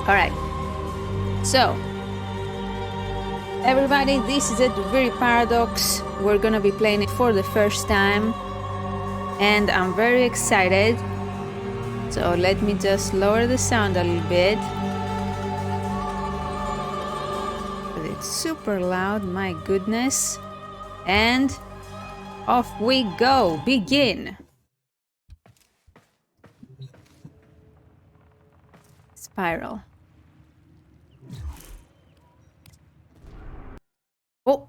Alright. So, everybody, this is a Duviri Paradox. We're gonna be playing it for the first time. And I'm very excited. So let me just lower the sound a little bit. But it's super loud, my goodness. And off we go. Begin. Spiral. Oh.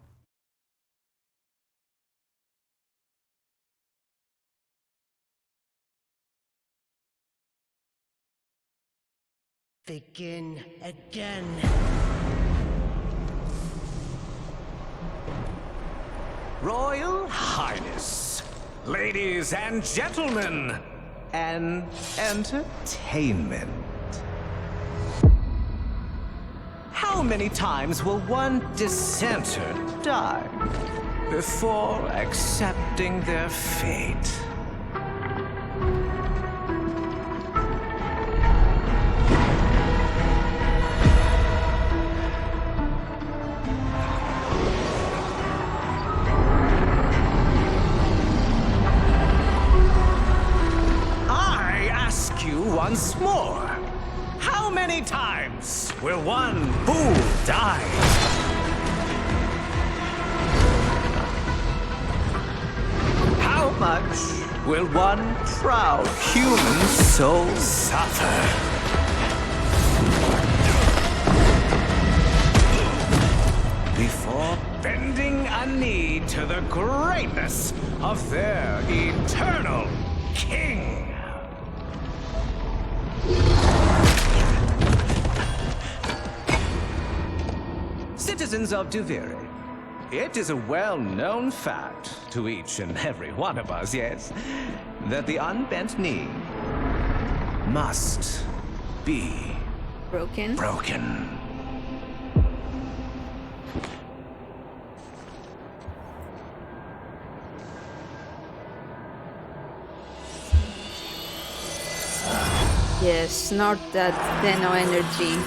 Begin again. Royal Highness, ladies and gentlemen, and entertainment. How many times will one dissenter die before accepting their fate? Once more, how many times will one fool die? How much will one proud human soul suffer? Before bending a knee to the greatness of their eternal king? Citizens of Duviri, it is a well-known fact to each and every one of us, yes, that the unbent knee must be Broken. Yes, not that Deno energy.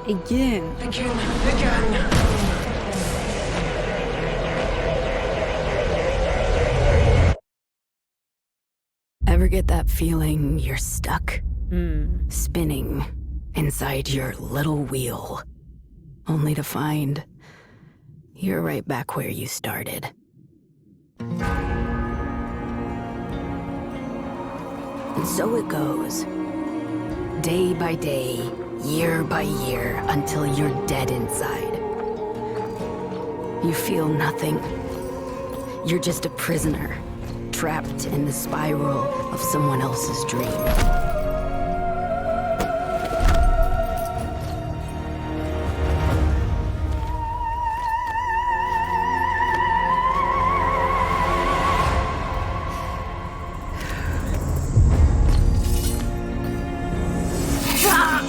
Again. Ever get that feeling you're stuck? Spinning inside your little wheel, only to find you're right back where you started. And so it goes, day by day, year by year, until you're dead inside. You feel nothing. You're just a prisoner, trapped in the spiral of someone else's dream.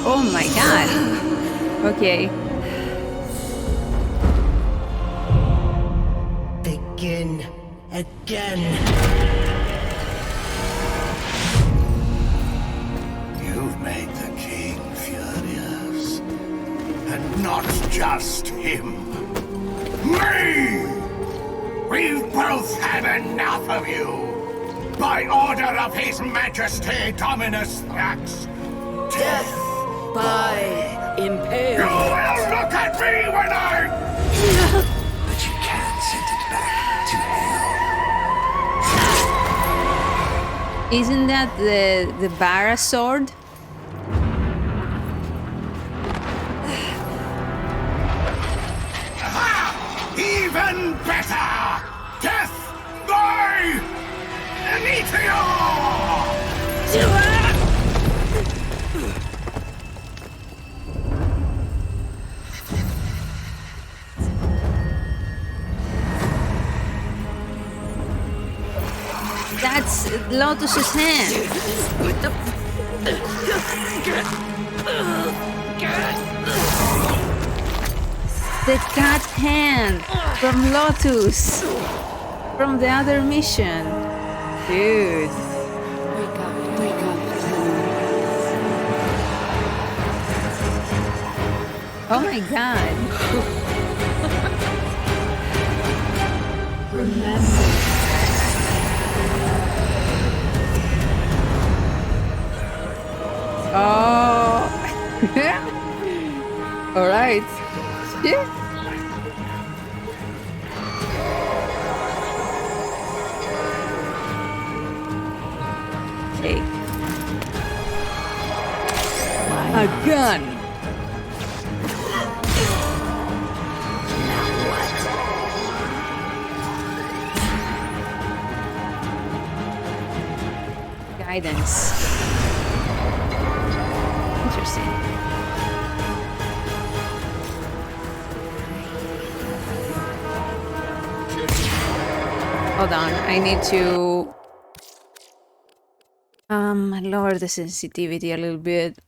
Oh my god. Okay. Begin again. You've made the king furious. And not just him. Me! We've both had enough of you! By order of His Majesty Dominus Thrax, Death by impale. you will look at me when I... Isn't that the Bara sword? Even better! Death by meteor! That's Lotus's hand. The cat hand from Lotus. From the other mission. Dude. Wake up, wake up. Oh my god. Remember. Oh. All right. Yeah. Take a gun. Guidance. Interesting. Hold on, I need to lower the sensitivity a little bit.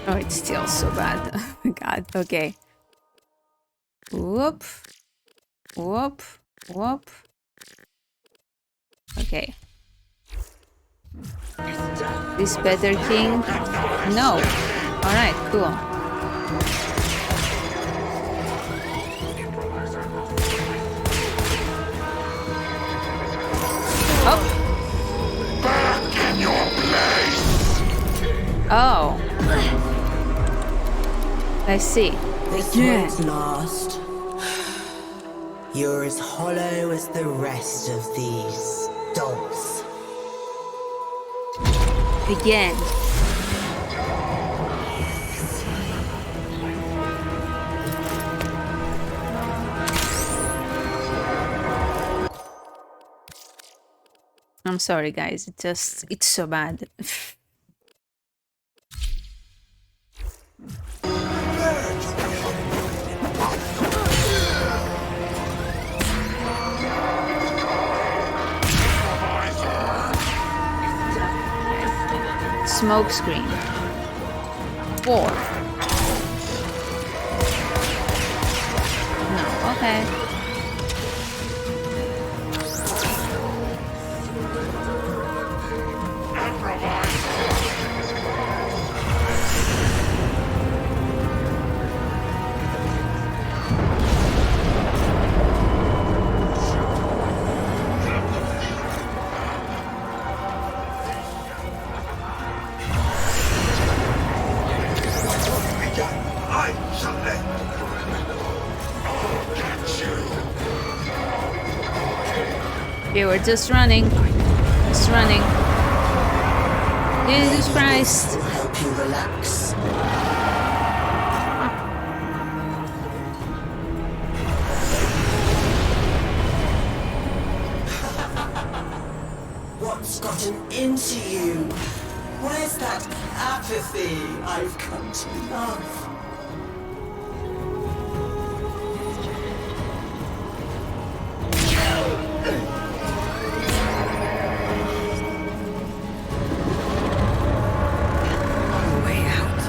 Oh, it's still so bad. Oh my god, okay. Whoop. Whoop. Whoop. Okay. This better king? No. Alright, cool. Oh. Back in your place! Oh. I see. This won't last. You're as hollow as the rest of these dogs. Again. I'm sorry guys, it's so bad. Smoke screen. 4. No, okay. Okay, we're just running. Just running. Jesus Christ. Will help you relax. What's gotten into you? Where's that apathy I've come to love? Way out.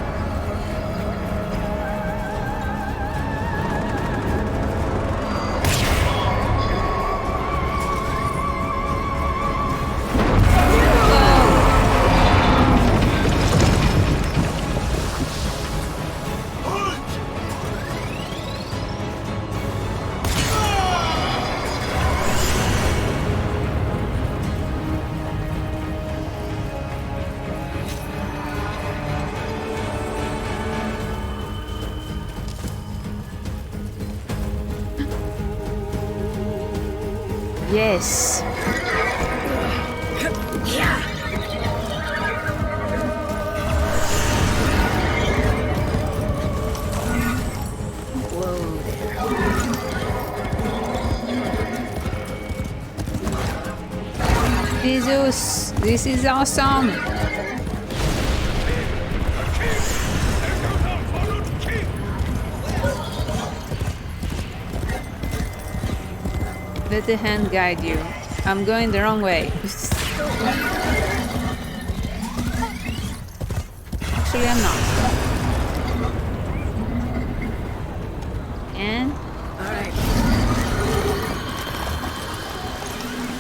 Yes. Whoa there. Jesus, this is awesome. Let the hand guide you. I'm going the wrong way. Actually, I'm not. And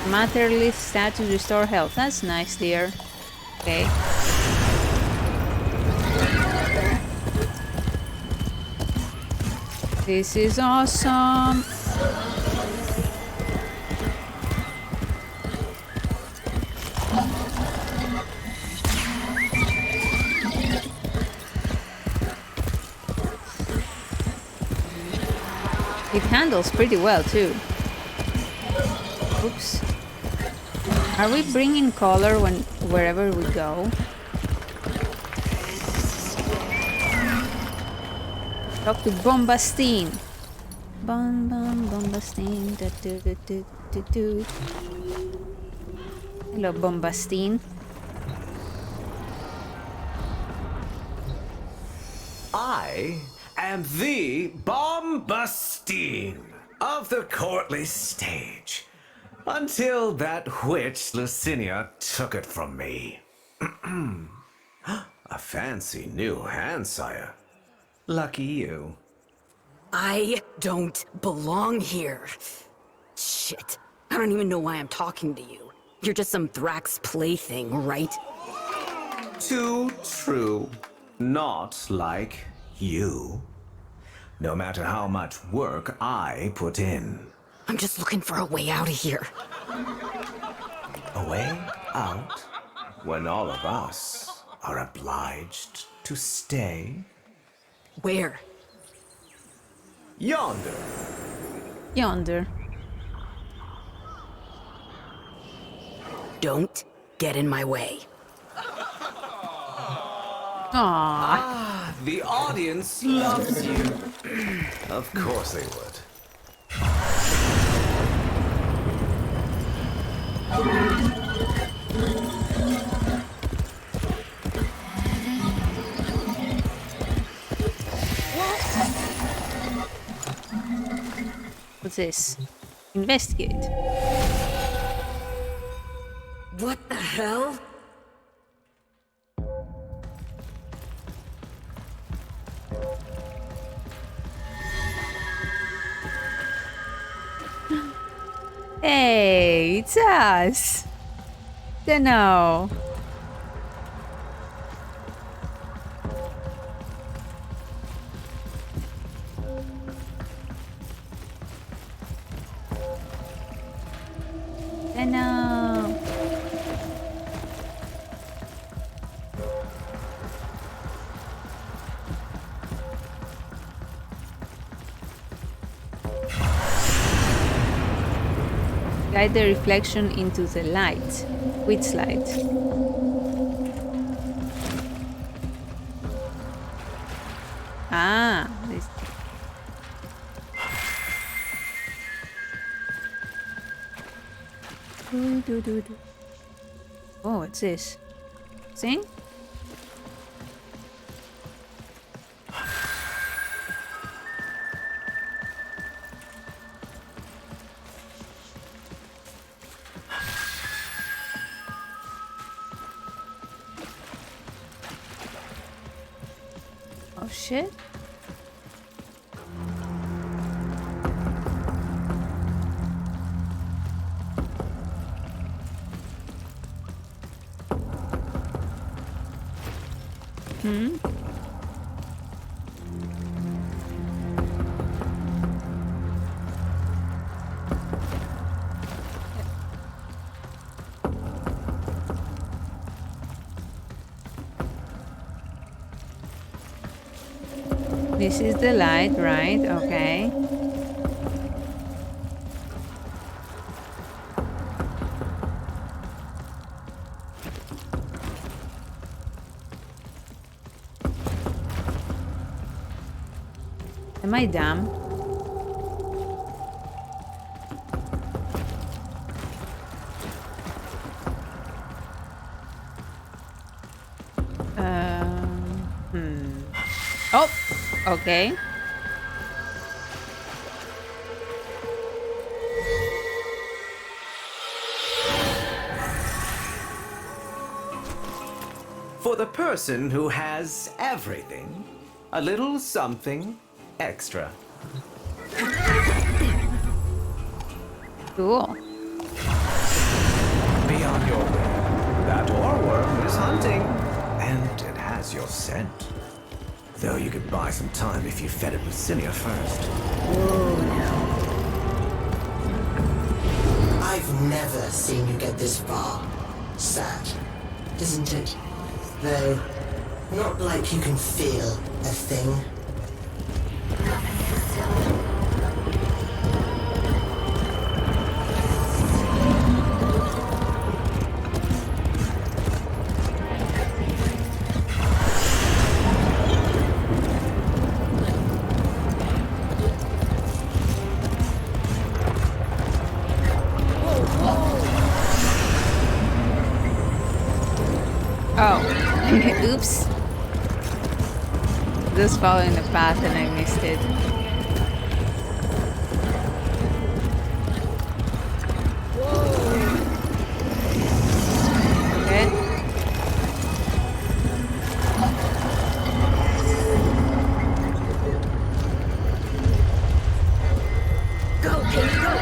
matter leaf status restore health. That's nice, dear. Okay. This is awesome. It handles pretty well too. Oops. Are we bringing color wherever we go? Talk to Bombastine. Bombastine. Hello, Bombastine. I am the Bombastine of the courtly stage, until that witch Lucinia took it from me. A fancy new hand, sire. Lucky you. I don't belong here. Shit. I don't even know why I'm talking to you. You're just some Thrax plaything, right? Too true. Not like you. No matter how much work I put in. I'm just looking for a way out of here. A way out? When all of us are obliged to stay? Where? Yonder. Yonder. Don't get in my way. Aww. The audience loves you. Of course they would. What's this? Investigate. What the hell? Hey, it's us. Dunno. Dunno. Guide the reflection into the light. Which light? Ah, this. Oh, what's this? Sing? Oh shit. Hmm? This is the light, right? Okay. Am I dumb? Oh, okay. For the person who has everything, a little something extra. Cool. Beyond your way, that oreworm is hunting, and it has your scent. Though you could buy some time if you fed it with cilia first. I've never seen you get this far. Sad, isn't it? Though, not like you can feel a thing. Oh, oops. Just following the path and I missed it. Okay. Go, Pete, go!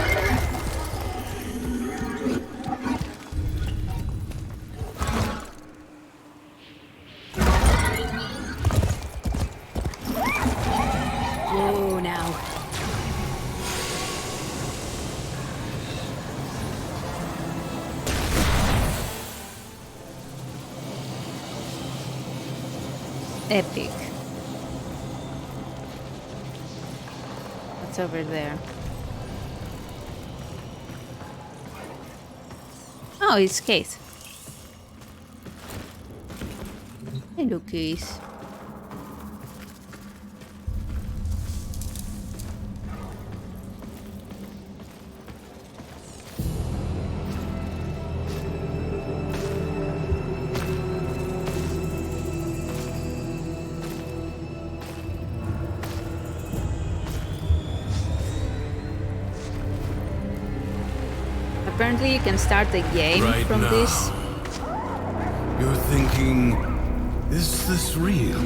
Whoa, now. Epic. What's over there? Oh, it's Kate. Hello, Kate. Apparently you can start the game Right from now. this. You're thinking, is this real?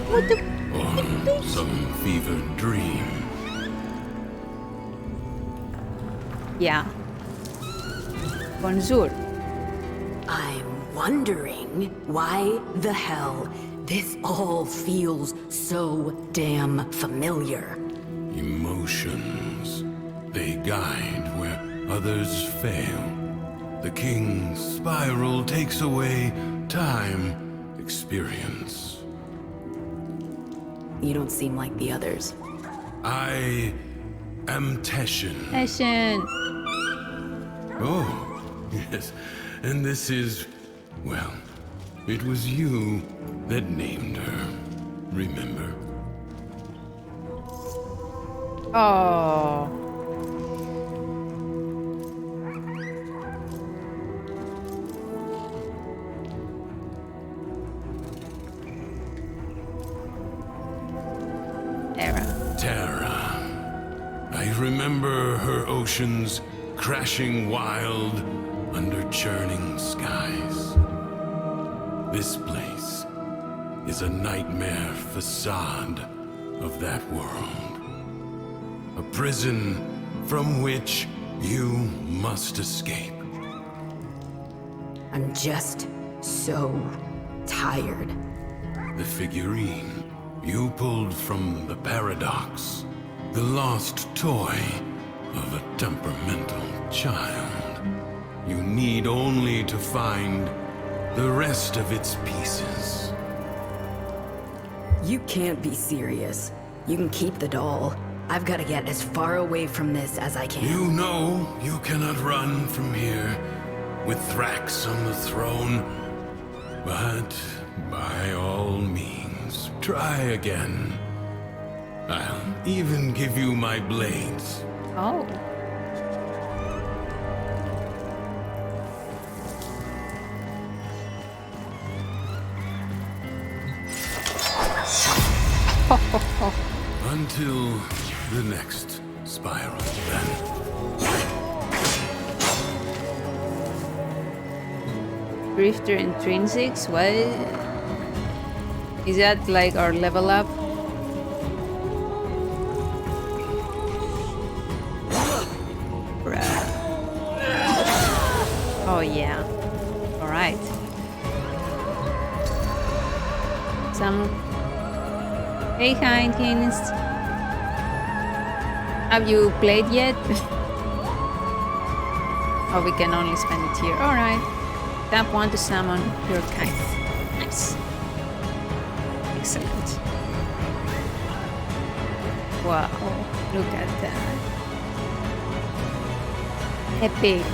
What the? Or some fevered dream? Yeah. Bonjour. I'm wondering why the hell this all feels so damn familiar. Emotions. They guide where others fail. The king's spiral takes away time, experience. You don't seem like the others. I am Teshin. Ashen. Oh, yes. And this is, well, it was you that named her. Remember? Oh. Terra. I remember her oceans crashing wild under churning skies. This place is a nightmare facade of that world. A prison from which you must escape. I'm just so tired. The figurine you pulled from the Paradox. The lost toy of a temperamental child. You need only to find the rest of its pieces. You can't be serious. You can keep the doll. I've got to get as far away from this as I can. You know you cannot run from here with Thrax on the throne. But by all means, try again. I'll even give you my blades. Oh. Until the next spiral, then. Drifter Intrinsics? What? Is that like our level up? Bruh. Oh yeah. Alright. Some... Hey Heinekins! Have you played yet? Oh, we can only spend it here. Alright. Tap 1 to summon your kind. Nice. Excellent. Wow, look at that. Epic.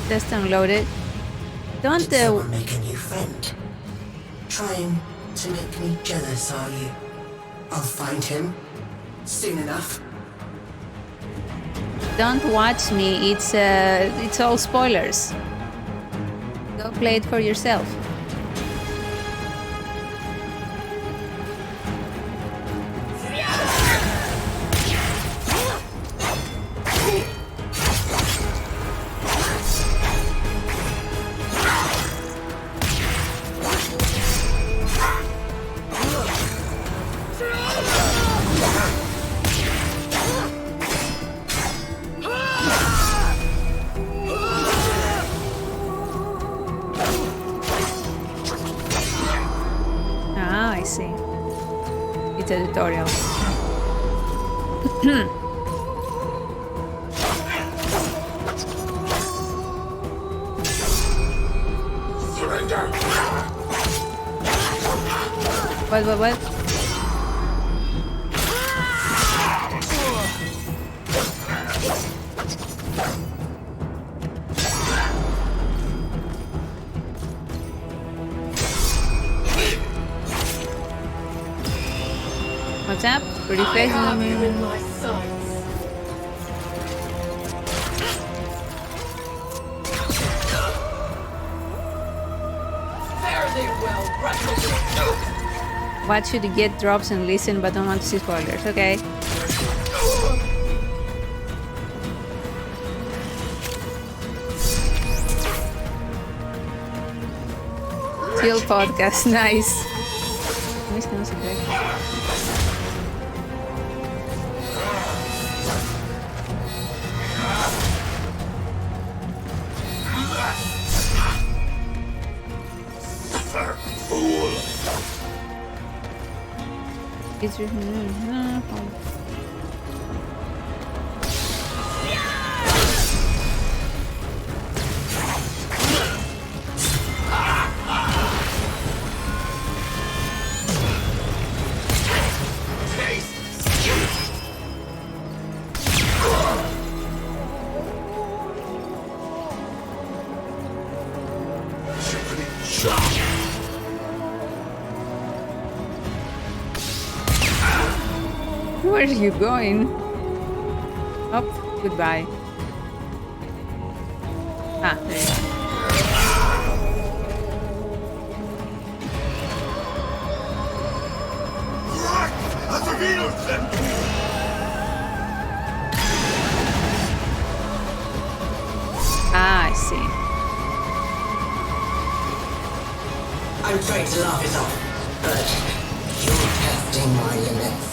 Just unload it. Don't Did someone make a new friend? Trying to make me jealous, are you? I'll find him soon enough. Don't watch me. It's all spoilers. Go play it for yourself. It's a tutorial. What? What's up? Pretty face. In my sights. Fare thee well, Ratchet. Watch you to get drops and listen, but don't want to see spoilers. Okay. Chill podcast, nice. It's just... Where are you going? Up, goodbye. Ah, there you go. Ah, I see. I'm trying to laugh it off, but you're testing my limits.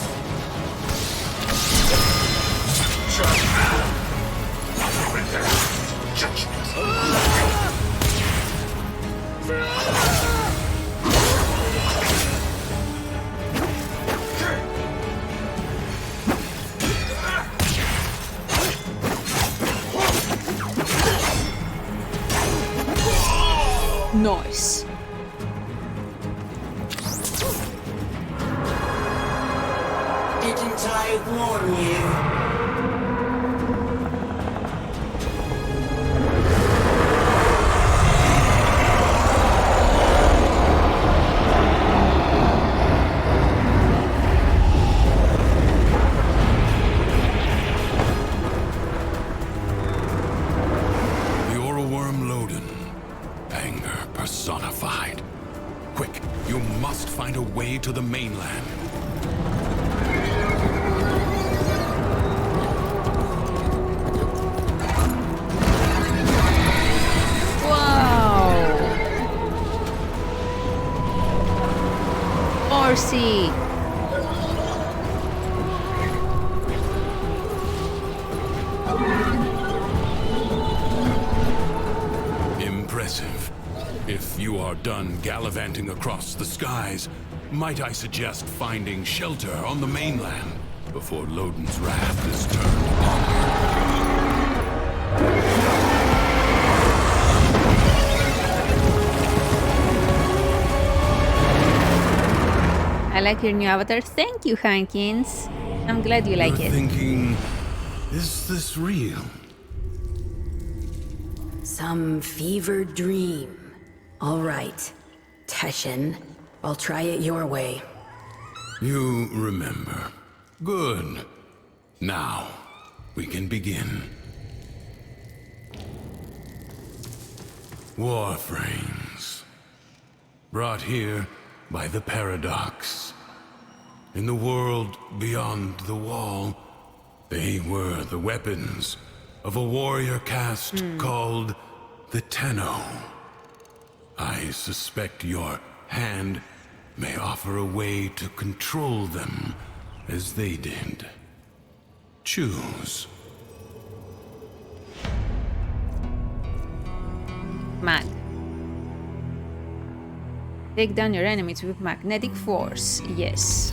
Nice. Didn't I warn you? way to the mainland. Whoa! Horsey! Impressive. If you are done gallivanting across the skies, might I suggest finding shelter on the mainland before Loden's wrath is turned upon I like your new avatar. Thank you, Hankins. I'm glad you you. like You're it. thinking, is this real? Some fevered dream. All right, Teshin, I'll try it your way. You remember. Good. Now, we can begin. Warframes. Brought here by the Paradox. In the world beyond the wall, they were the weapons of a warrior caste called the Tenno. I suspect your hand may offer a way to control them as they did. Choose. Mag. Take down your enemies with magnetic force. Yes.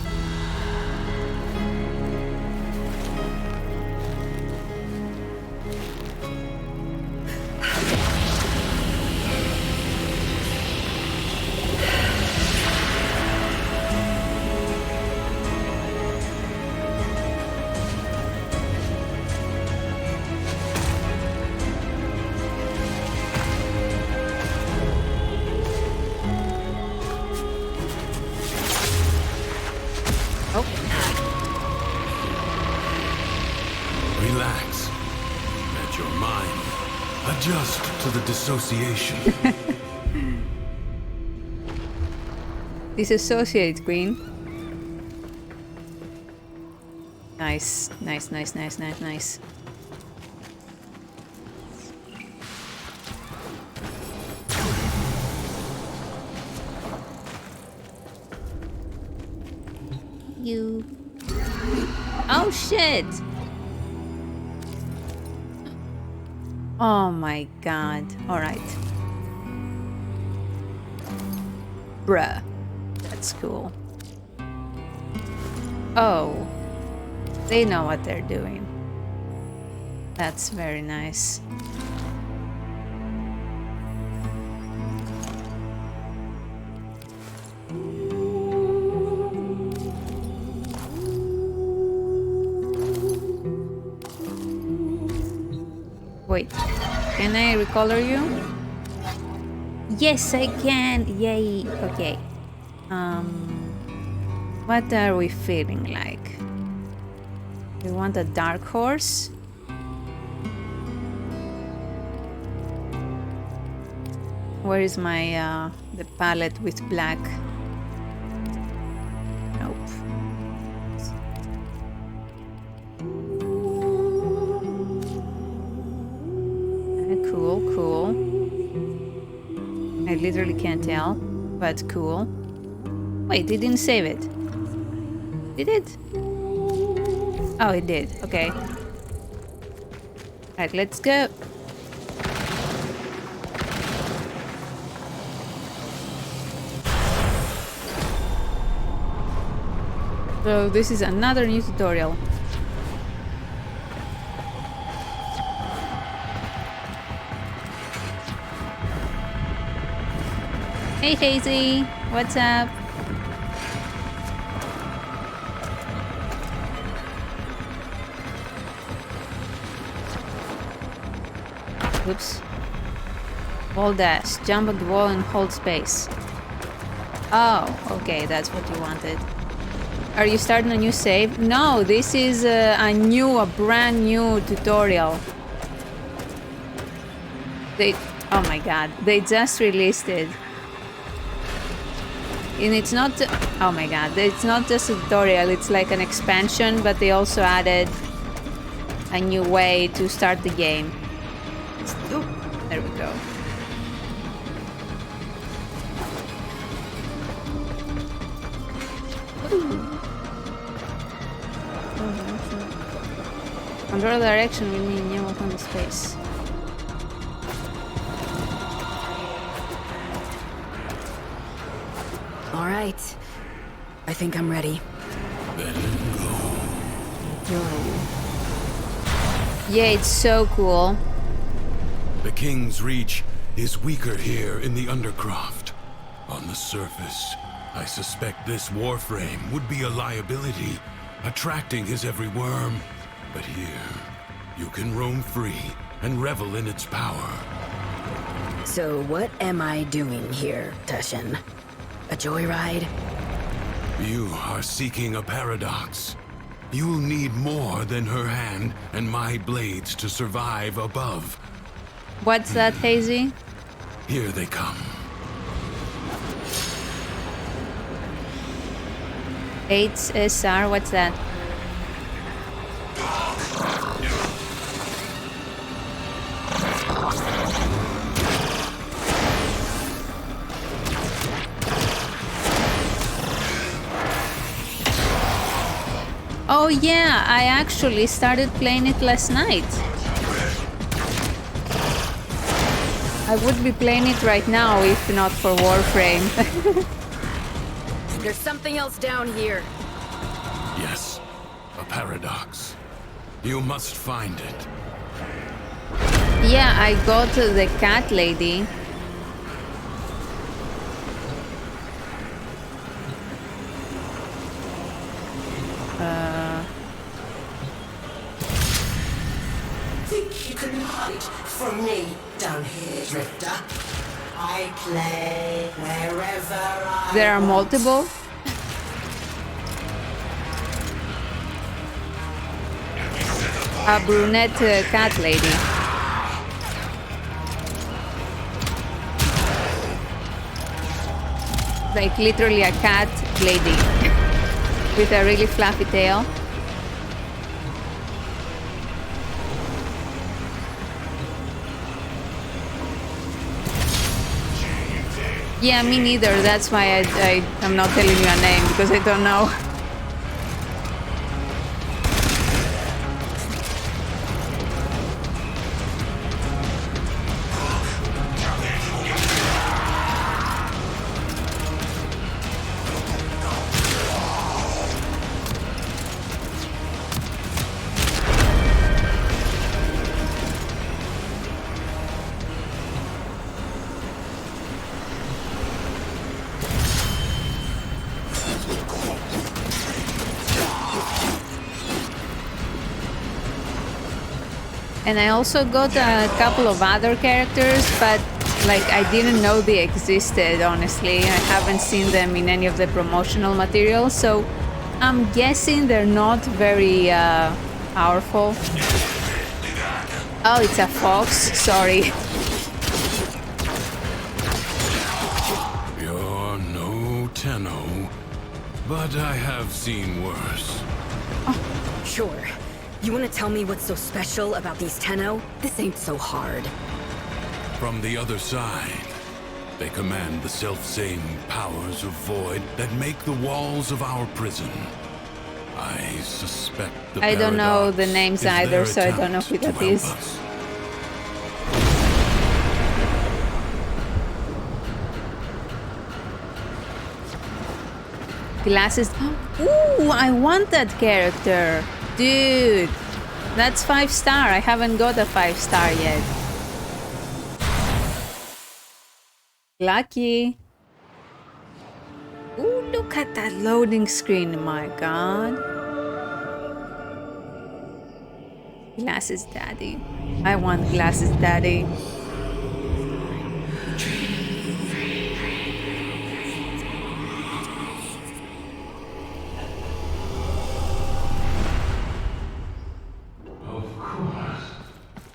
Relax. Let your mind adjust to the dissociation. Disassociate, Queen. Nice, nice, nice, nice, nice, nice. You. Oh shit! Oh my god. Alright. Bruh. That's cool. Oh. They know what they're doing. That's very nice. Wait, can I recolor you? Yes, I can! Yay! Okay. What are we feeling like? We want a dark horse? Where is my, the palette with black? Nope. Cool, cool. I literally can't tell, but cool. Wait, it didn't save it. Did it? Oh, it did. Okay. Alright, let's go. So this is another new tutorial. Hey Hazy, what's up? Oops. Hold dash, jump on the wall and hold space. Oh, okay, that's what you wanted. Are you starting a new save? No, this is a brand new tutorial. Oh my god, they just released it. And it's not... Oh my god, it's not just a tutorial, it's like an expansion, but they also added a new way to start the game. Oh, there we go. Control direction will mean new open space. All right. I think I'm ready. Yeah, it's so cool. The King's Reach is weaker here in the Undercroft. On the surface, I suspect this Warframe would be a liability, attracting his every worm. But here, you can roam free and revel in its power. So what am I doing here, Tushin? A joyride? You are seeking a paradox. You'll need more than her hand and my blades to survive above. What's that, Hazy? Here they come. 8SR, what's that? Oh yeah, I actually started playing it last night. I would be playing it right now if not for Warframe. There's something else down here. Yes, a paradox. You must find it. Yeah, I got the cat lady. Think you can hide from me down here, Drifter? I play wherever I There are want. multiple. A brunette cat lady. Like literally a cat lady with a really fluffy tail. Yeah, me neither. That's why I'm not telling you a name, because I don't know. And I also got a couple of other characters, but like I didn't know they existed, honestly. I haven't seen them in any of the promotional materials, so I'm guessing they're not very powerful. Oh, it's a fox, sorry. You're no Tenno, but I have seen worse. Sure. You want to tell me what's so special about these Tenno? This ain't so hard. From the other side, they command the self-same powers of void that make the walls of our prison. I suspect the I don't know paradox the names is either, their so I don't know who attempt that to help is. us. Glasses. Ooh, I want that character. Dude, that's 5-star. I haven't got a 5-star yet. Lucky. Ooh, look at that loading screen. My god. Glasses daddy. I want glasses daddy. Of course.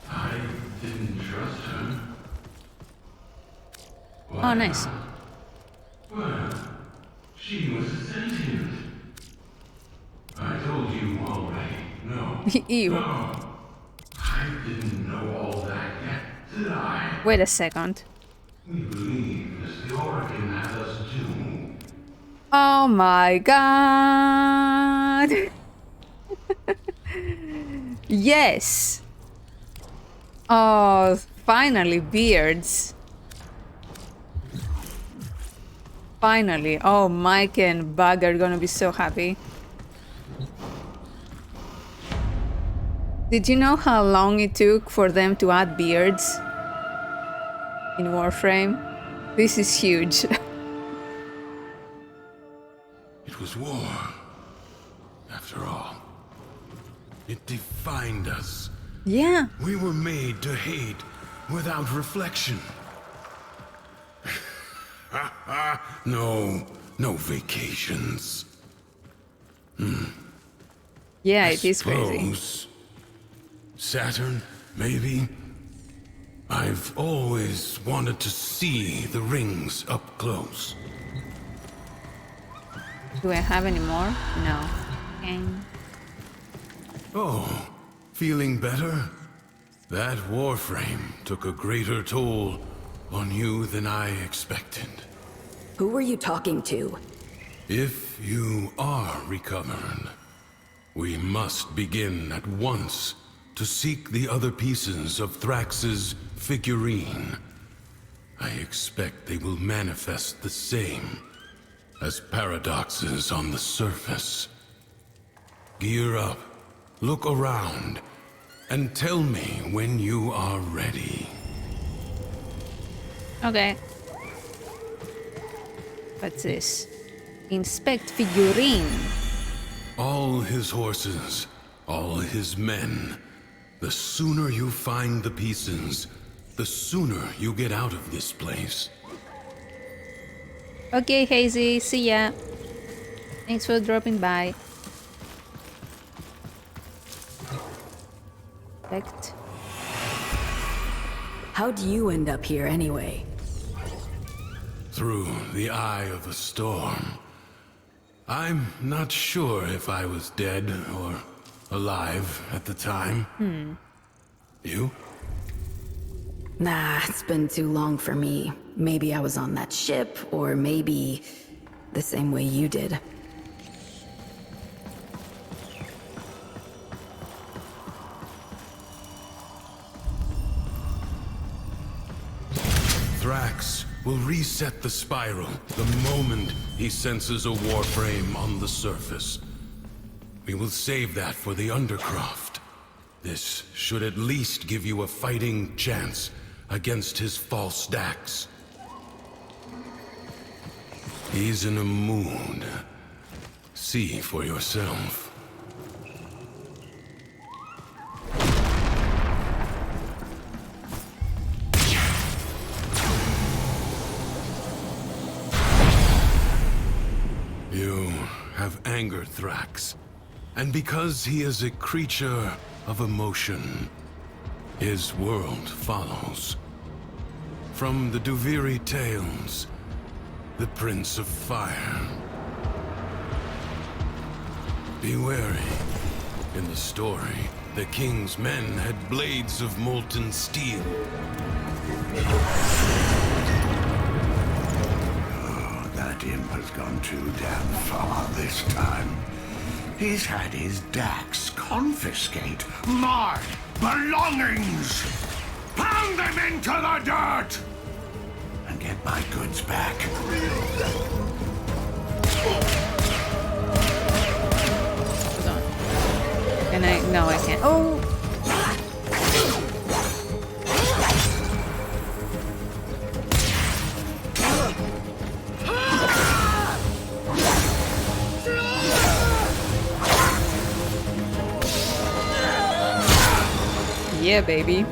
I didn't trust her. Oh, nice. Well, Ew. I didn't know all that yet, did I? Wait a second. We believe as the Origin had us do. Oh my god. Yes. Oh, finally, beards. Finally. Oh, Mike and Bug are gonna be so happy. Did you know how long it took for them to add beards in Warframe? This is huge. It was war, after all. It defined us. Yeah. We were made to hate without reflection. No vacations. Yeah, it is crazy. Suppose Saturn, maybe? I've always wanted to see the rings up close. Do I have any more? No. Okay. Oh, feeling better? That Warframe took a greater toll on you than I expected. Who were you talking to? If you are recovered, we must begin at once to seek the other pieces of Thrax's figurine. I expect they will manifest the same as paradoxes on the surface. Gear up, look around, and tell me when you are ready. Okay. What's this? Inspect figurine. All his horses, all his men. The sooner you find the pieces, the sooner you get out of this place. Okay, Hazy, see ya. Thanks for dropping by. Perfect. How'd you end up here anyway? Through the eye of a storm. I'm not sure if I was dead or alive at the time. You? Nah, it's been too long for me. Maybe I was on that ship, or maybe the same way you did. Thrax will reset the spiral the moment he senses a Warframe on the surface. We will save that for the Undercroft. This should at least give you a fighting chance against his false Dax. He's in a mood. See for yourself. You have angered Thrax, and because he is a creature of emotion, his world follows. From the Duviri tales, the Prince of Fire. Be wary. In the story, the king's men had blades of molten steel. That imp has gone too damn far this time. He's had his Dax confiscate my belongings! Pound them into the dirt! And get my goods back. Hold on. Can I? No, I can't. Oh! Yeah, baby.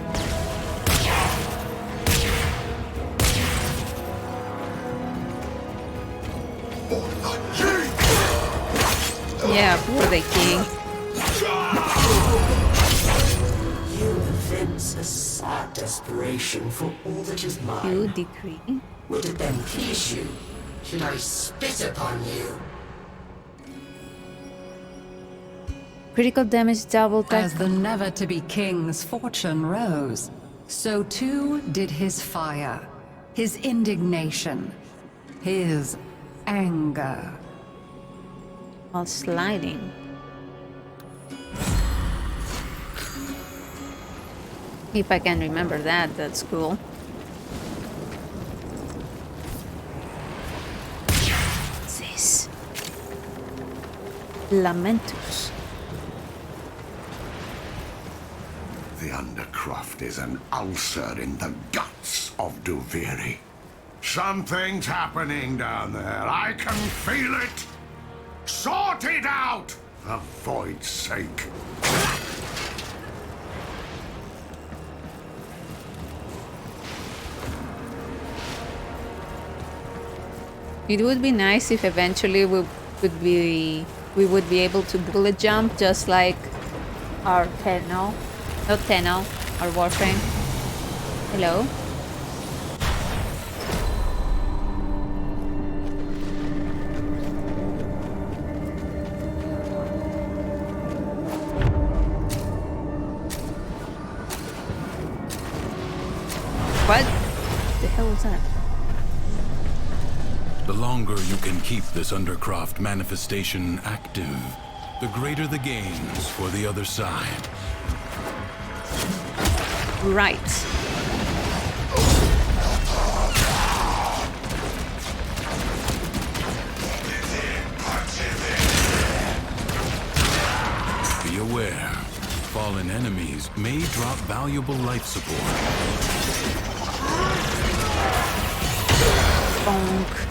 Yeah, poor the king. You evince a sad desperation for all that is mine. You decree. Would it then please you? Should I spit upon you? Critical damage double tap. As the never-to-be king's fortune rose, so too did his fire, his indignation, his anger. While sliding. If I can remember that, that's cool. What's this? Lamentus. The Undercroft is an ulcer in the guts of Duviri. Something's happening down there. I can feel it. Sort it out, for Void's sake. It would be nice if eventually we would be able to bullet jump just like our Tenno. Not Tenno, our Warframe. Hello? What the hell was that? The longer you can keep this Undercroft manifestation active, the greater the gains for the other side. Right. Be aware, fallen enemies may drop valuable life support. Bonk.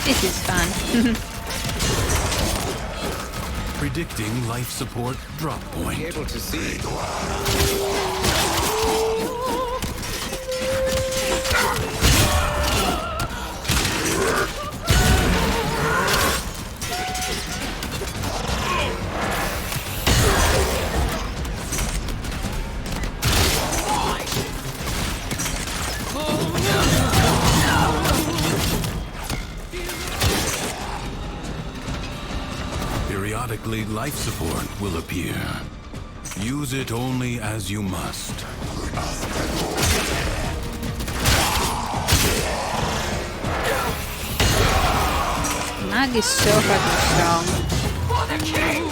This is fun. Predicting life support drop point. Be able to see. Periodically, life support will appear. Use it only as you must. Mag is so fucking strong. For the king!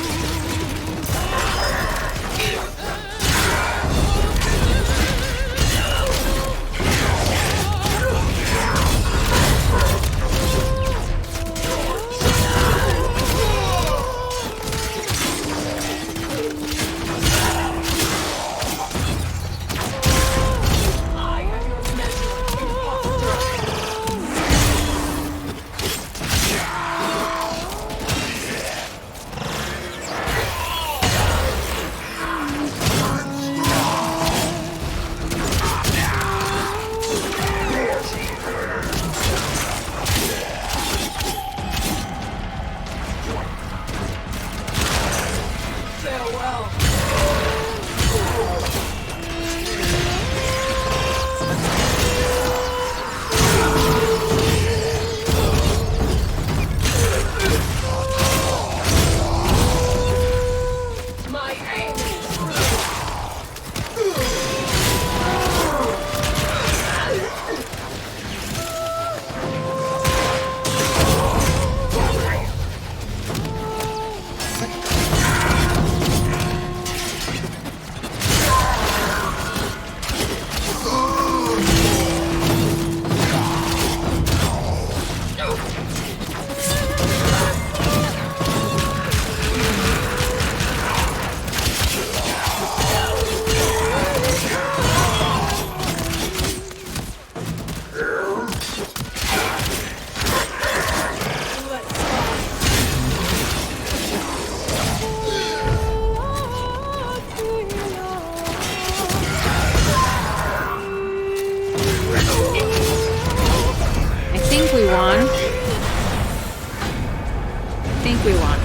think we won.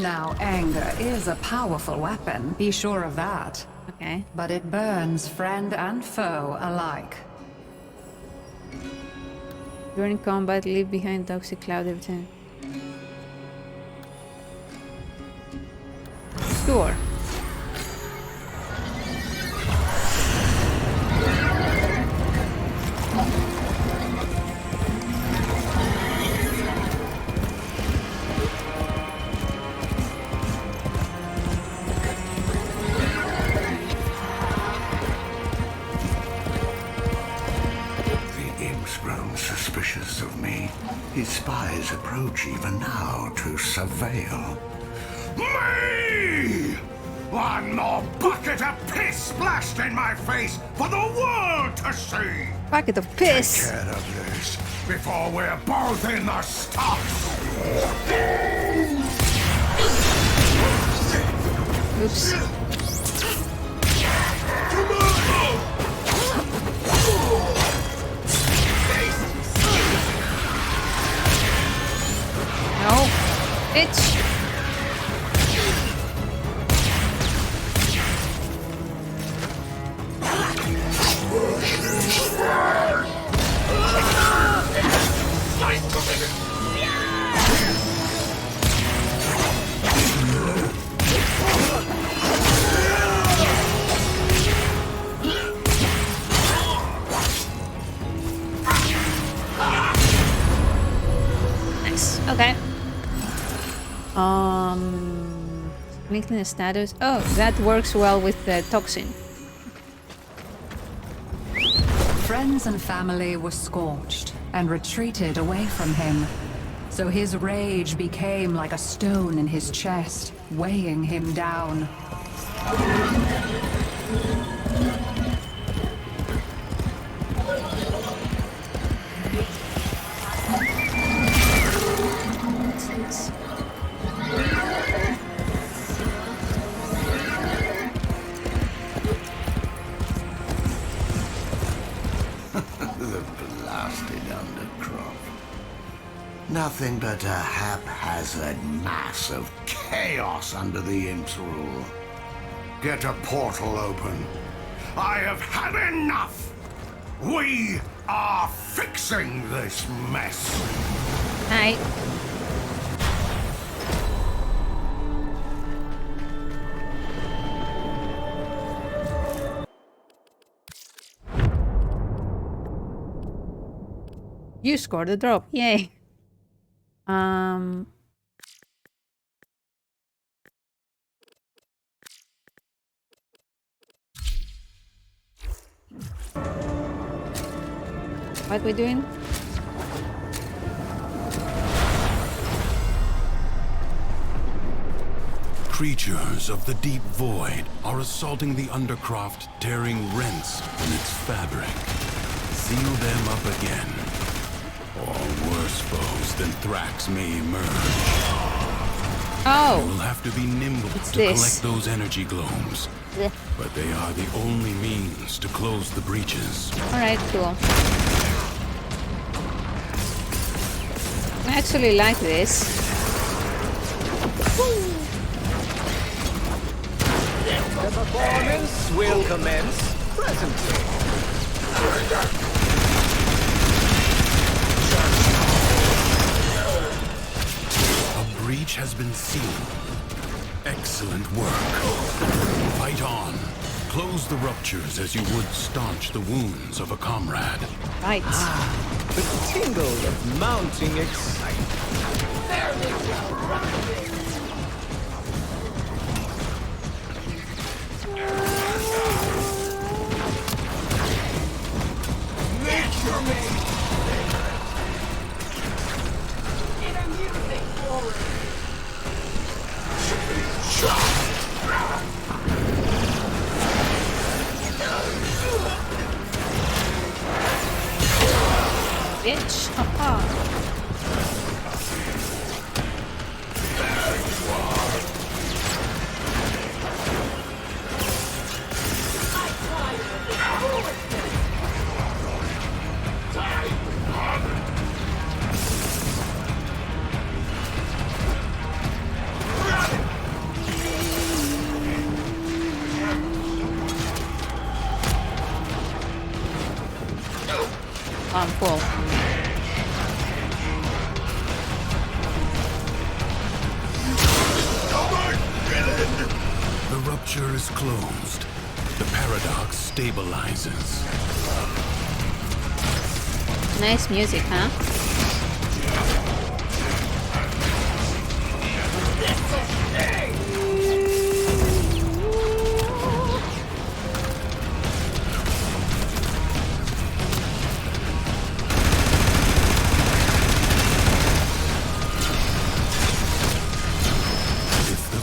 Now, anger is a powerful weapon, be sure of that. Okay. But it burns friend and foe alike. During combat, leave behind toxic cloud every time. Sure. Suspicious of me. His spies approach even now to surveil. Me! One more bucket of piss splashed in my face for the world to see! Bucket of piss! Take care of this before we're both in the stocks! Oops. No, bitch. Nice. Okay. Weakness status. Oh, that works well with the toxin. Friends and family were scorched and retreated away from him. So his rage became like a stone in his chest, weighing him down. The blasted undercrop. Nothing but a haphazard mass of chaos under the Imp's rule. Get a portal open. I have had enough! We are fixing this mess! Hi. You scored a drop. Yay. What we doing? Creatures of the deep void are assaulting the undercroft, tearing rents in its fabric. Seal them up again, or worse foes than Thrax may emerge. Oh, We'll have to be nimble to this. collect those energy globes, Blech. but they are the only means to close the breaches. Alright, cool. I actually like this. The performance will commence presently. A breach has been sealed. Excellent work. Fight on. Close the ruptures as you would staunch the wounds of a comrade. Right. The tingle of mounting excitement. Fairly well rounded. Nature made. In a music forward. Bitch. Haha. wall. The rupture is closed. The paradox stabilizes. Nice music, huh?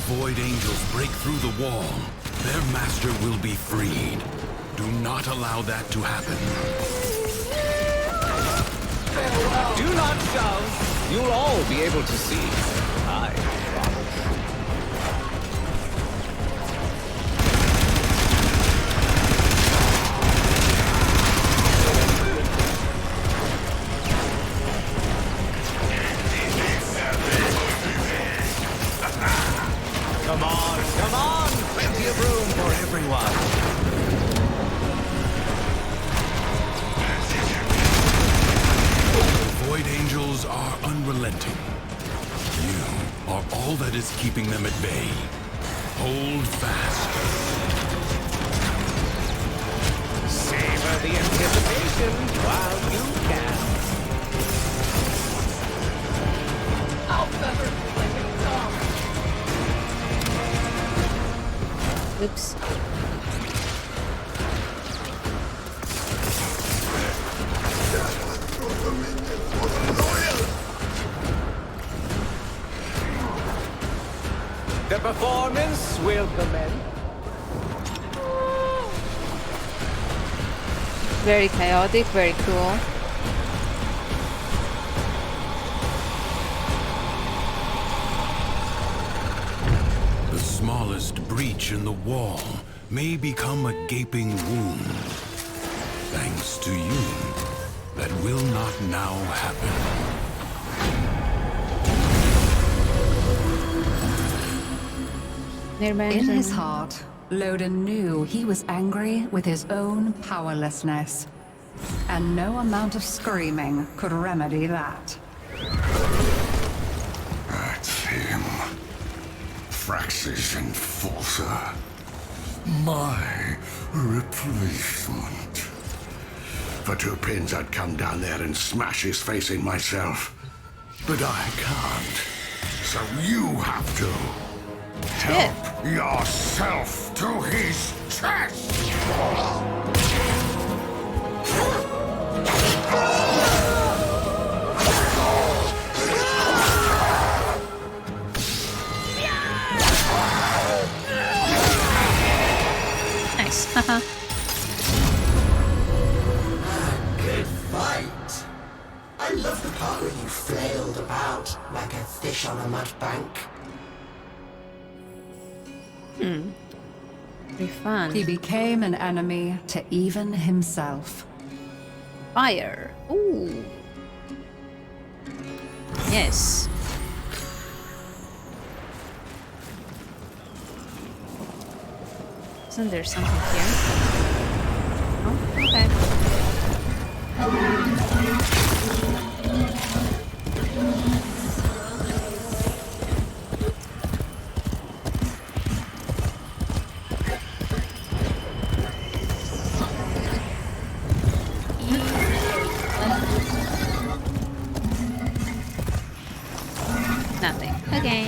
Void Angels break through the wall, their master will be freed. Do not allow that to happen. Do not shove. You'll all be able to see. I promise. Come on! Plenty of room for everyone. The Void Angels are unrelenting. You are all that is keeping them at bay. Hold fast. Savor the anticipation while you can. I'll feather like a dog. Oops. The performance will commence. Very chaotic, very cool. The smallest breach in the wall may become a gaping wound. Thanks to you, that will not now happen. In his heart, Loden knew he was angry with his own powerlessness. And no amount of screaming could remedy that. That's him. Frax's enforcer. My replacement. For 2 pins, I'd come down there and smash his face in myself. But I can't. So you have to. Help yourself to his chest! Nice. Haha. Good fight. I love the part where you flailed about like a fish on a mud bank. Very fun. He became an enemy to even himself. Fire. Ooh. Yes. Isn't there something here? Oh, okay. Nothing. Okay.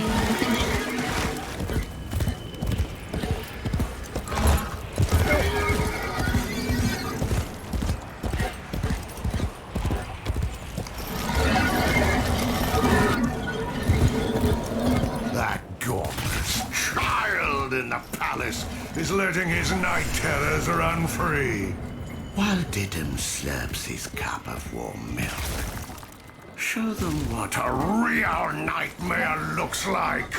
That gorgeous child in the palace is letting his night terrors run free. While Diddum slurps his cup of warm milk. Show them what a real nightmare looks like.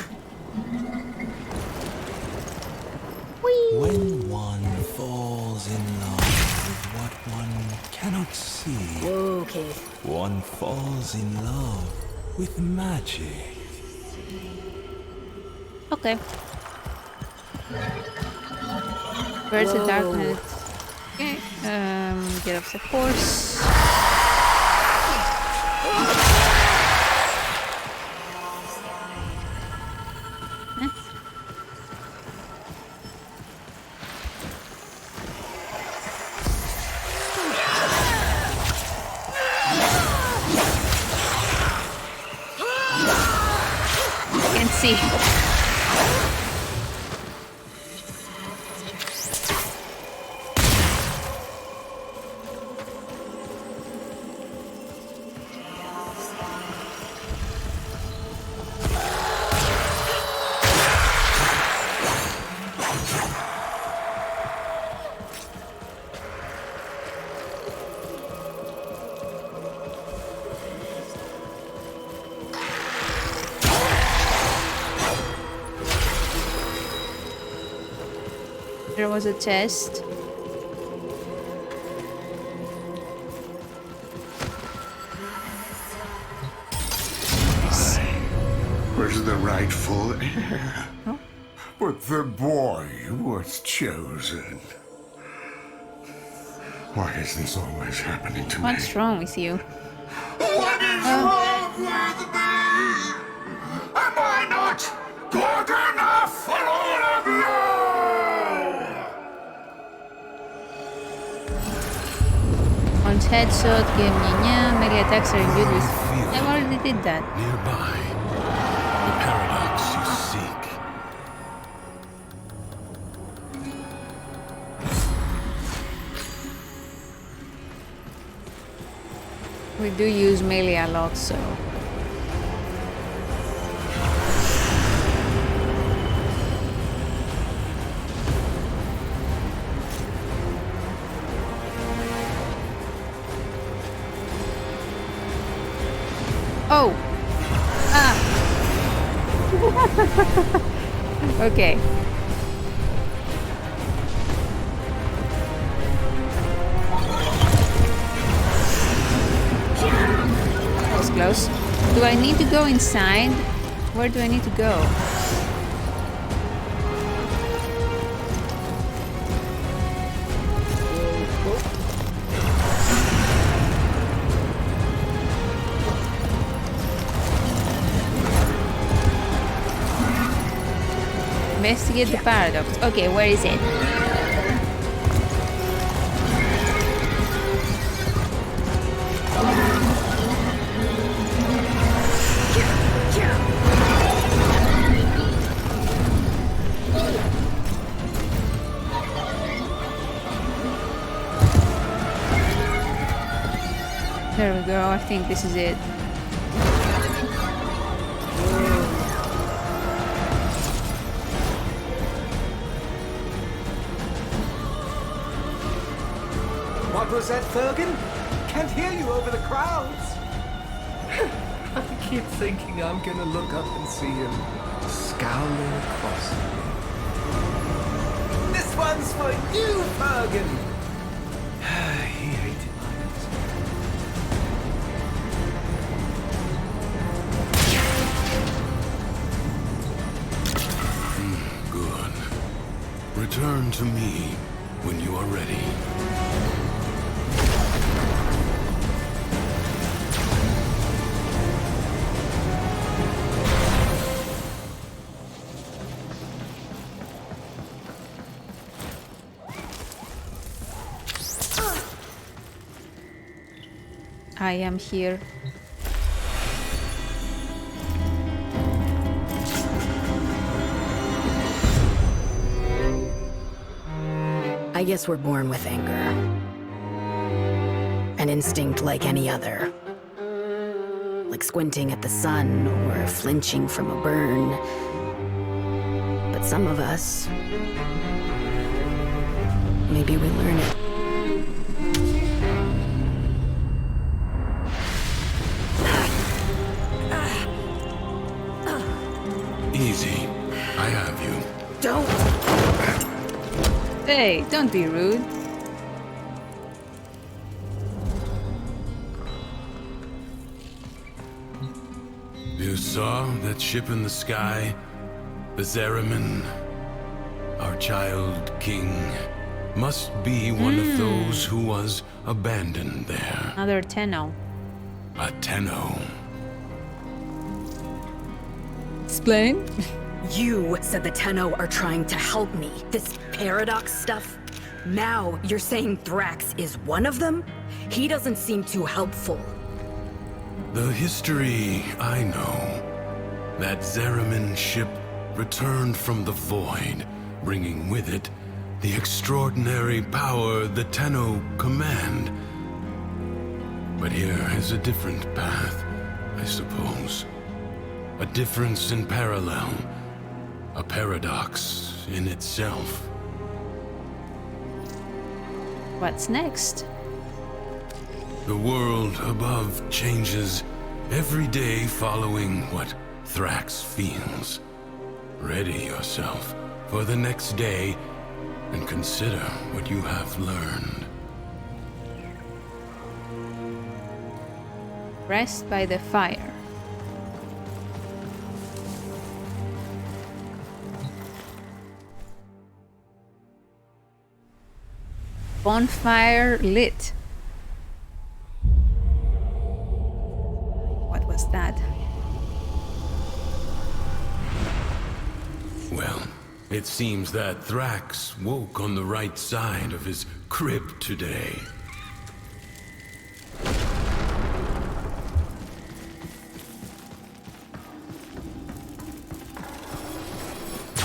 When one falls in love with what one cannot see, Whoa, kid. one falls in love with magic. Okay. Where's the darkness? Okay. Get off the horse. see. There was a chest. Was the rightful heir. But the boy was chosen. Why is this always happening to me? What's wrong with you? What is wrong with me? Am I not good enough for all of you? Once headshot, give me melee attacks are imbued with. I already did that. Nearby, the paradox you seek. We do use melee a lot, so. Oh! Ah! Okay. That was close. Do I need to go inside? Where do I need to go? Investigate the paradox. Okay, where is it? There we go. I think this is it. What was that, Fergan? Can't hear you over the crowds. I keep thinking I'm gonna look up and see him scowling across at me. This one's for you, Fergan. He hated my answer. Good. Return to me when you are ready. I am here. I guess we're born with anger. An instinct like any other. Like squinting at the sun or flinching from a burn. But some of us... maybe we learn it. Easy. I have you. Don't! Hey, don't be rude. You saw that ship in the sky? The Zeramin? Our child king must be one of those who was abandoned there. Another Tenno. A Tenno. Explain? You said the Tenno are trying to help me. This paradox stuff. Now you're saying Thrax is one of them? He doesn't seem too helpful. The history I know. That Zeramin ship returned from the void, bringing with it the extraordinary power the Tenno command. But here is a different path, I suppose. A difference in parallel. A paradox in itself. What's next? The world above changes every day following what Thrax feels. Ready yourself for the next day and consider what you have learned. Rest by the fire. Bonfire lit. What was that? Well, it seems that Thrax woke on the right side of his crib today.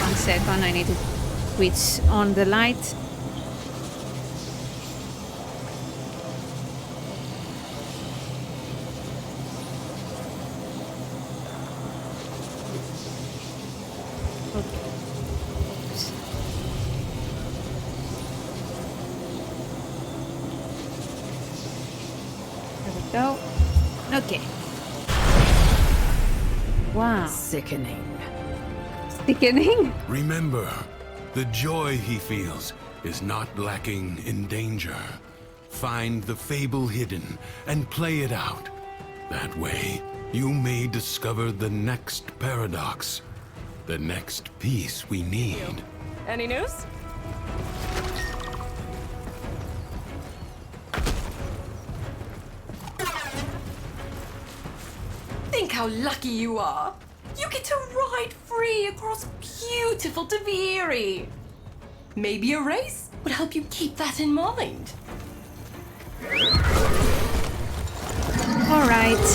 One second, I need to switch on the light. Go. Okay. Wow. Sickening. Sickening? Remember, the joy he feels is not lacking in danger. Find the fable hidden and play it out. That way, you may discover the next paradox, the next piece we need. Any news? Think how lucky you are. You get to ride free across beautiful Duviri. Maybe a race would help you keep that in mind. All right.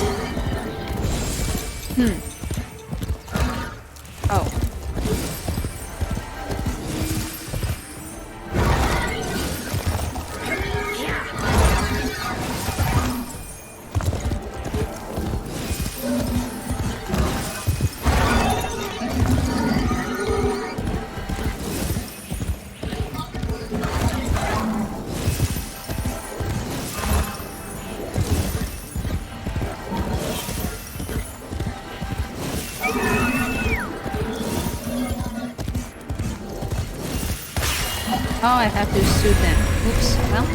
Oh. Oh, I have to shoot them. Oops. Well.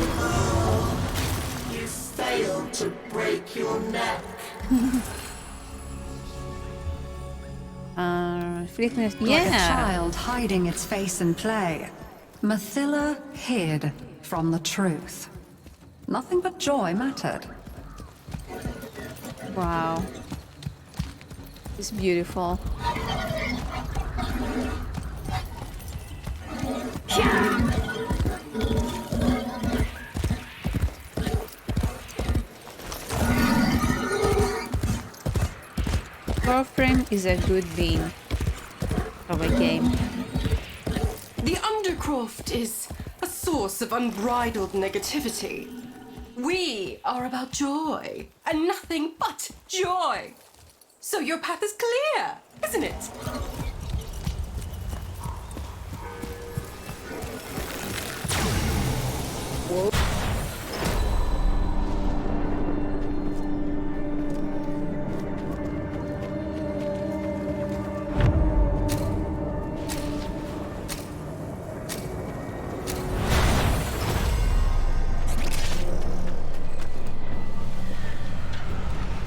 You failed to break your neck. Fleetness. Like a Yeah. child hiding its face in play, Mathila hid from the truth. Nothing but joy mattered. Wow. It's beautiful. Warframe is a good bean of a game. The Undercroft is a source of unbridled negativity. We are about joy, and nothing but joy. So your path is clear, isn't it?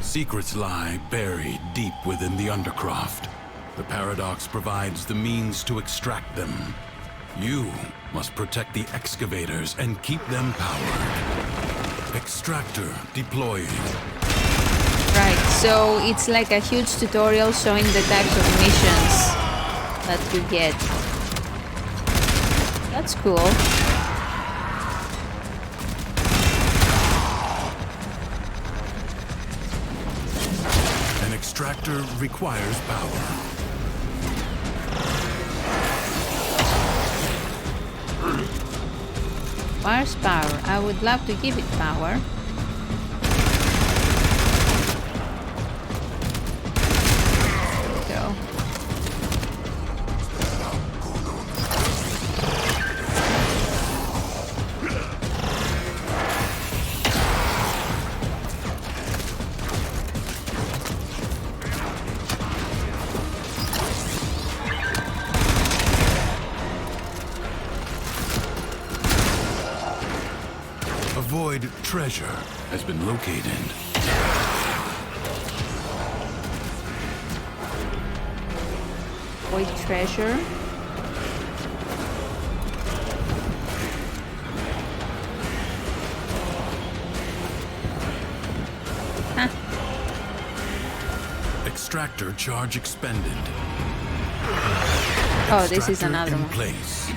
Secrets lie buried deep within the Undercroft. The Paradox provides the means to extract them. You must protect the excavators and keep them powered. Extractor deployed. Right, so it's like a huge tutorial showing the types of missions that you get. That's cool. extractor requires power. Requires power. I would love to give it power. Go. A void treasure has been located. Void treasure. Huh. Extractor charge expended. Oh, this is Extractor another in one. place.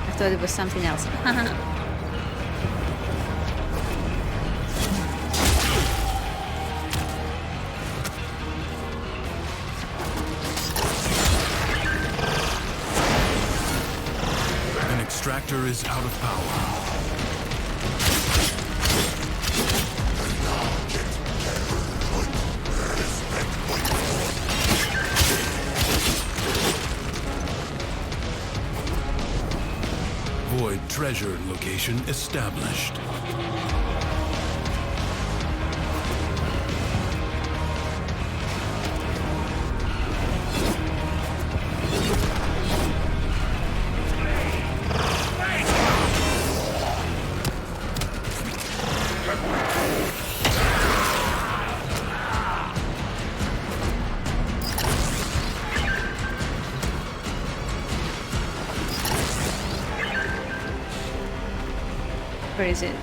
I thought it was something else. An extractor is out of power. Void treasure location established. Where is it?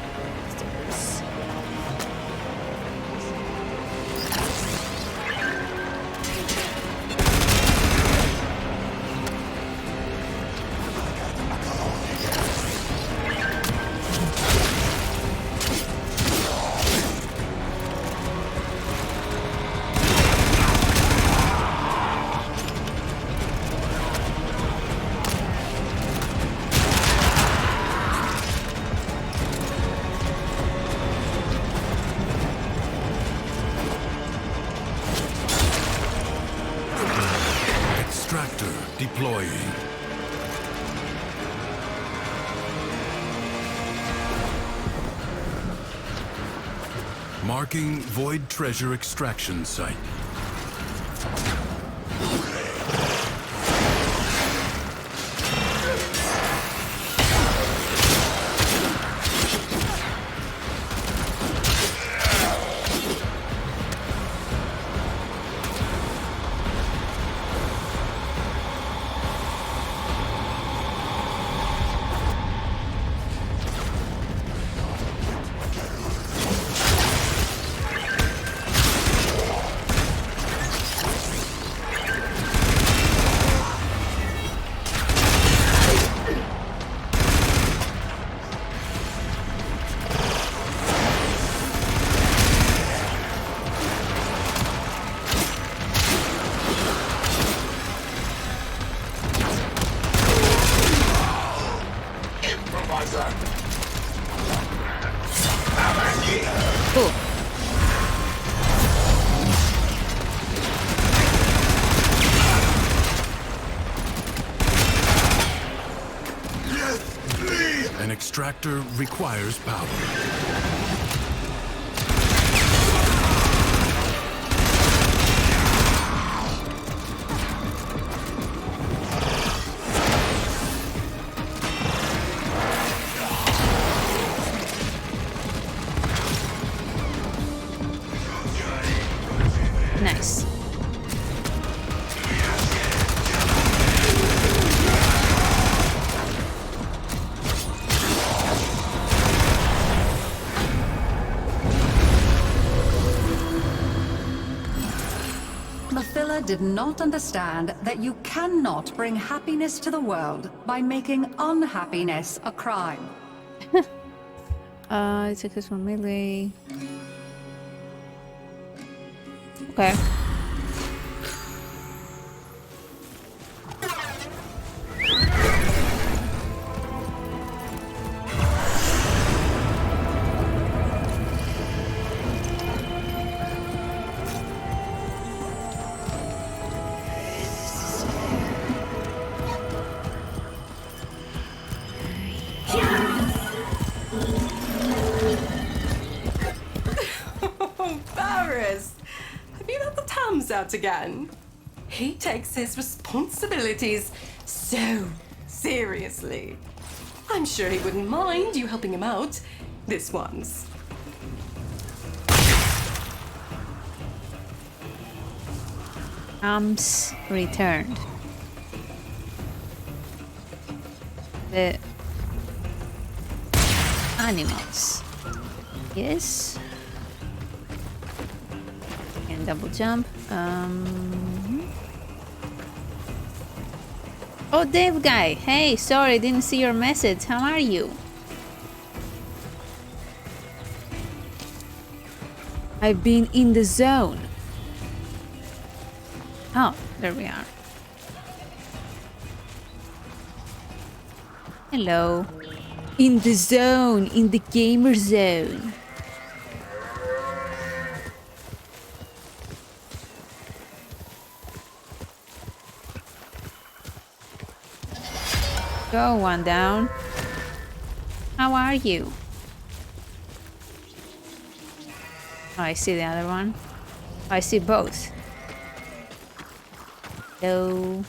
Extractor deploying. Marking void treasure extraction site. Cool. An extractor requires power. Nice. Mathila did not understand that you cannot bring happiness to the world by making unhappiness a crime. It's a case for melee. Okay. Oh, Barris! Have you let the Tams out again? He takes his responsibilities so seriously. I'm sure he wouldn't mind you helping him out this once. Arms returned. The animals. Yes. And double jump. Oh, Dave guy. Hey, sorry, didn't see your message. How are you? I've been in the zone. Oh, there we are. Hello. In the zone, in the gamer zone. Go one down. How are you? Oh, I see the other one. Oh, I see both. Hello.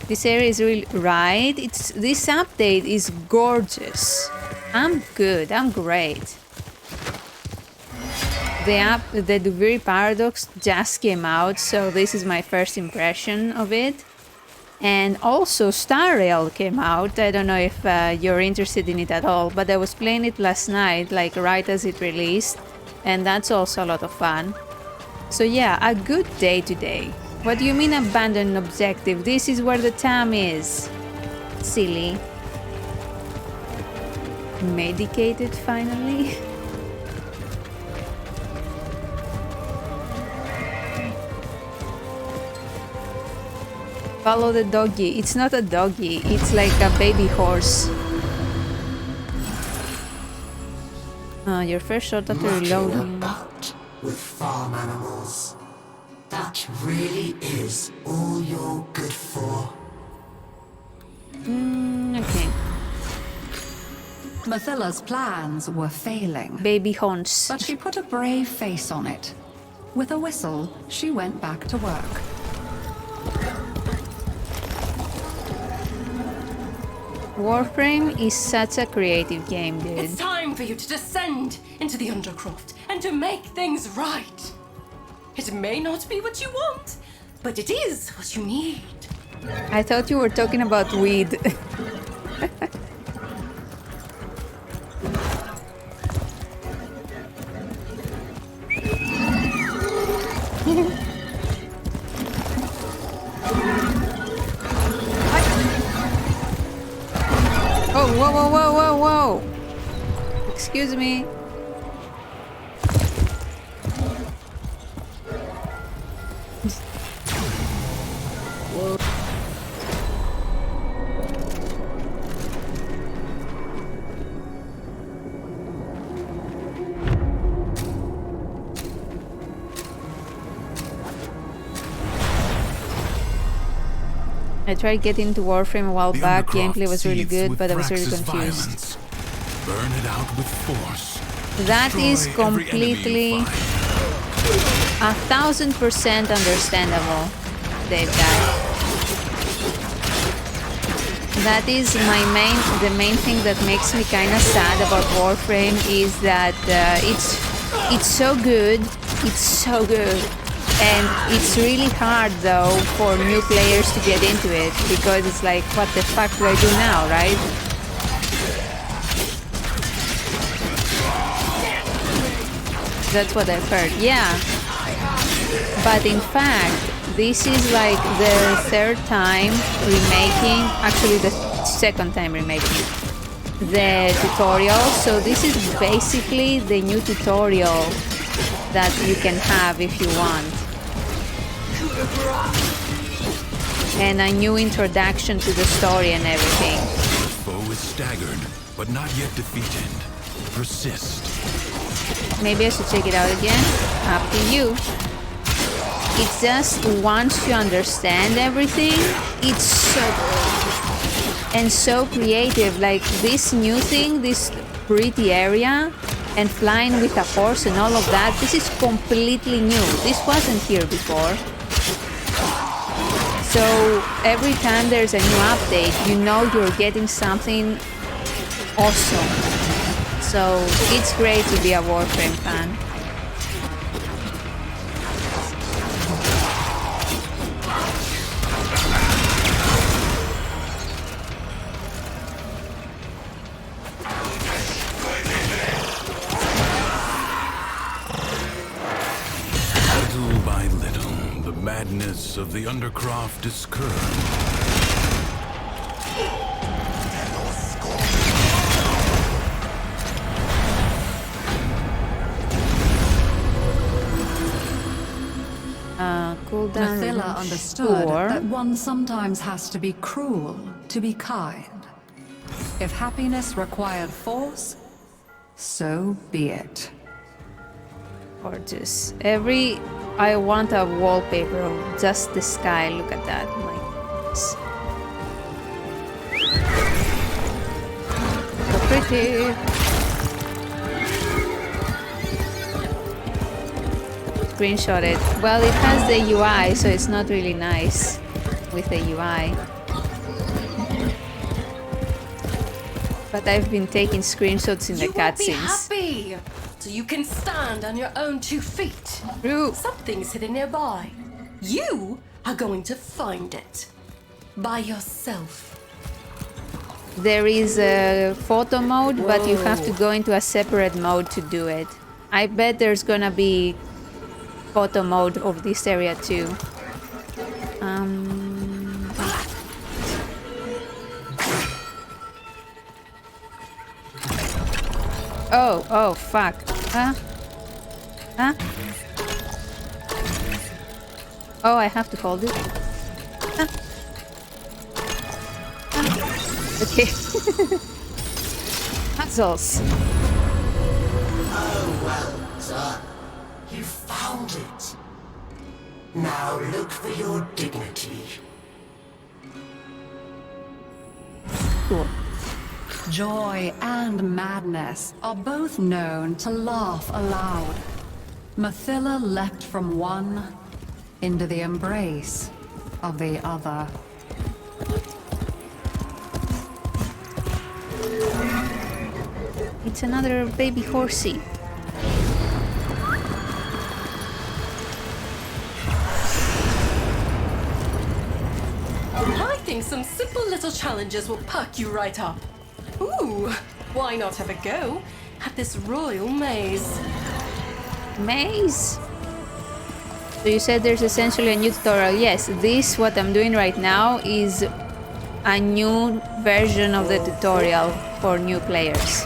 This area is really right. This update is gorgeous. I'm good. I'm great. The Duviri Paradox just came out, so this is my first impression of it. And also Star Rail came out. I don't know if you're interested in it at all, but I was playing it last night, like right as it released, and that's also a lot of fun. So yeah, a good day today. What do you mean abandoned objective? This is where the Tam is. Silly. Medicated finally. Follow the doggy. It's not a doggy, it's like a baby horse. Your first shot after reloading. About with farm animals. That really is all you're good for. Okay. Mathilla's plans were failing. Baby horns. But she put a brave face on it. With a whistle, she went back to work. Warframe is such a creative game, dude. It's time for you to descend into the Undercroft and to make things right. It may not be what you want, but it is what you need. I thought you were talking about weed. Oh, whoa, whoa, whoa, whoa, whoa! Excuse me. I tried getting into Warframe a while back. Gameplay was really good, but I was really confused. Burn it out with force. That is completely 1000% understandable, Dave guy. That is the main thing that makes me kind of sad about Warframe is that it's so good, and it's really hard though for new players to get into it because it's like, what the fuck do I do now, right? That's what I've heard, yeah. But in fact, this is like the third time remaking, actually the second time remaking. the tutorial. So this is basically the new tutorial that you can have if you want. And a new introduction to the story and everything. The foe is staggered, but not yet defeated. Persist. Maybe I should check it out again. Up to you. It's just once you understand everything, it's so good and so creative. Like this new thing, this pretty area, and flying with a horse and all of that. This is completely new. This wasn't here before. So every time there's a new update, you know you're getting something awesome. So it's great to be a Warframe fan. Little by little, the madness of the Undercroft is curbed. Cooldown. Mathila understood that one sometimes has to be cruel to be kind. If happiness required force, so be it. Gorgeous. I want a wallpaper of just the sky. Look at that. My goodness. So pretty. Screenshot it. Well, it has the UI, so it's not really nice with the UI. But I've been taking screenshots in the cutscenes. You will be happy, so you can stand on your own 2 feet. True. Something's hidden nearby. You are going to find it by yourself. There is a photo mode, but you have to go into a separate mode to do it. I bet there's gonna be photo mode of this area too. Oh, fuck. Huh? Oh, I have to hold it. Okay. Puzzles. Oh, well done. You found it. Now look for your dignity. Cool. Joy and madness are both known to laugh aloud. Mathila leapt from one into the embrace of the other. It's another baby horsey. I think some simple little challenges will perk you right up. Ooh, why not have a go at this royal maze? Maze? So you said there's essentially a new tutorial. Yes, this, what I'm doing right now, is a new version of the tutorial for new players.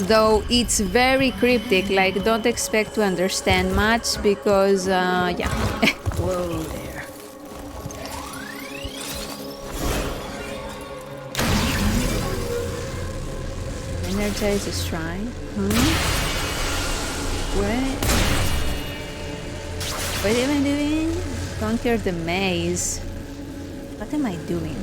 Though it's very cryptic, like don't expect to understand much because, yeah. Whoa there. Energize the shrine. What am I doing? Conquer the maze. What am I doing?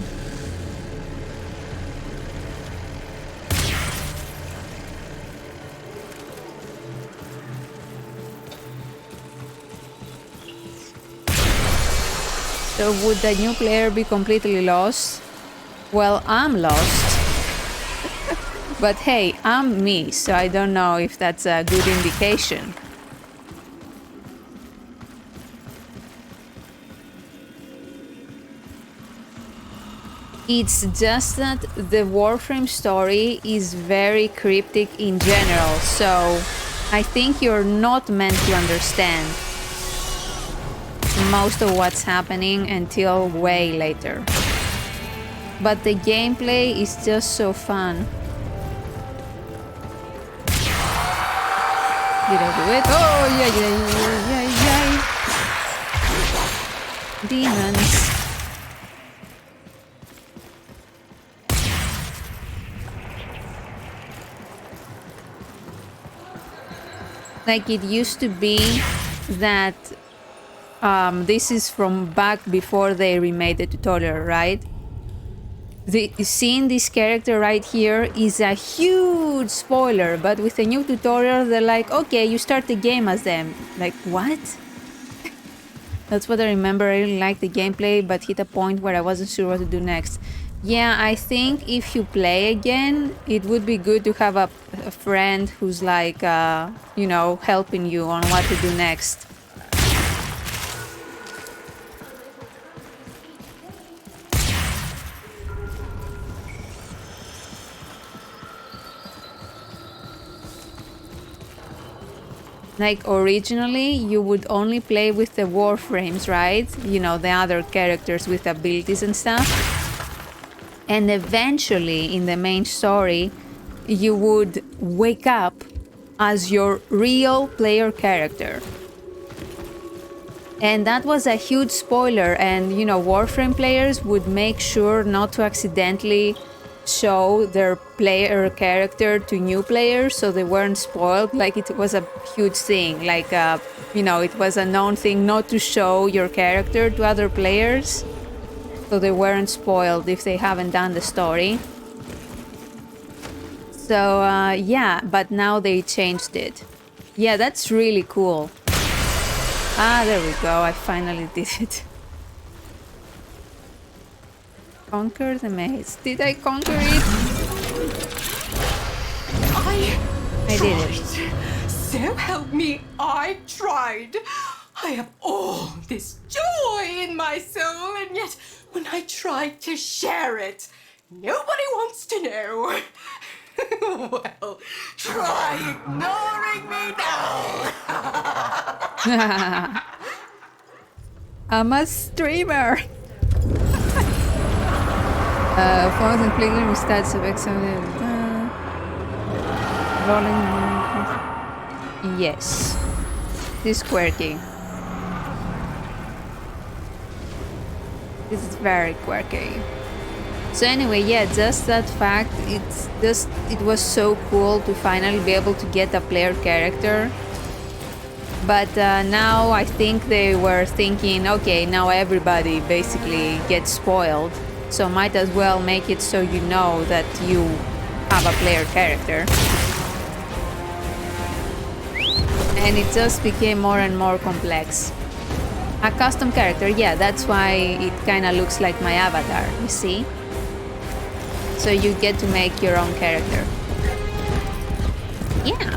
So would the new player be completely lost? Well, I'm lost. But hey, I'm me, so I don't know if that's a good indication. It's just that the Warframe story is very cryptic in general, so I think you're not meant to understand most of what's happening until way later. But the gameplay is just so fun. Did I do it? Oh, yeah. Demons. Like it used to be that this is from back before they remade the tutorial, right? Seeing this character right here is a huge spoiler, but with the new tutorial they're like, okay, you start the game as them. Like, what? That's what I remember. I really liked the gameplay, but hit a point where I wasn't sure what to do next. Yeah, I think if you play again, it would be good to have a friend who's like, you know, helping you on what to do next. Like originally, you would only play with the Warframes, right? You know, the other characters with abilities and stuff. And eventually, in the main story, you would wake up as your real player character. And that was a huge spoiler, and you know, Warframe players would make sure not to accidentally show their player character to new players so they weren't spoiled. Like it was a huge thing, like you know, it was a known thing not to show your character to other players so they weren't spoiled if they haven't done the story. So yeah, but now they changed it. Yeah, that's really cool. Ah, there we go, I finally did it. Conquer the maze. Did I conquer it? I did it. So help me, I tried. I have all this joy in my soul, and yet when I try to share it, nobody wants to know. Well, try ignoring me now. I'm a streamer. Phones and clicking with stats of excellent. Rolling. Yes. This is quirky. This is very quirky. So anyway, yeah, just that fact, it was so cool to finally be able to get a player character. But now I think they were thinking, okay, now everybody basically gets spoiled. So might as well make it so you know that you have a player character. And it just became more and more complex. A custom character, yeah, that's why it kind of looks like my avatar, you see? So you get to make your own character. Yeah.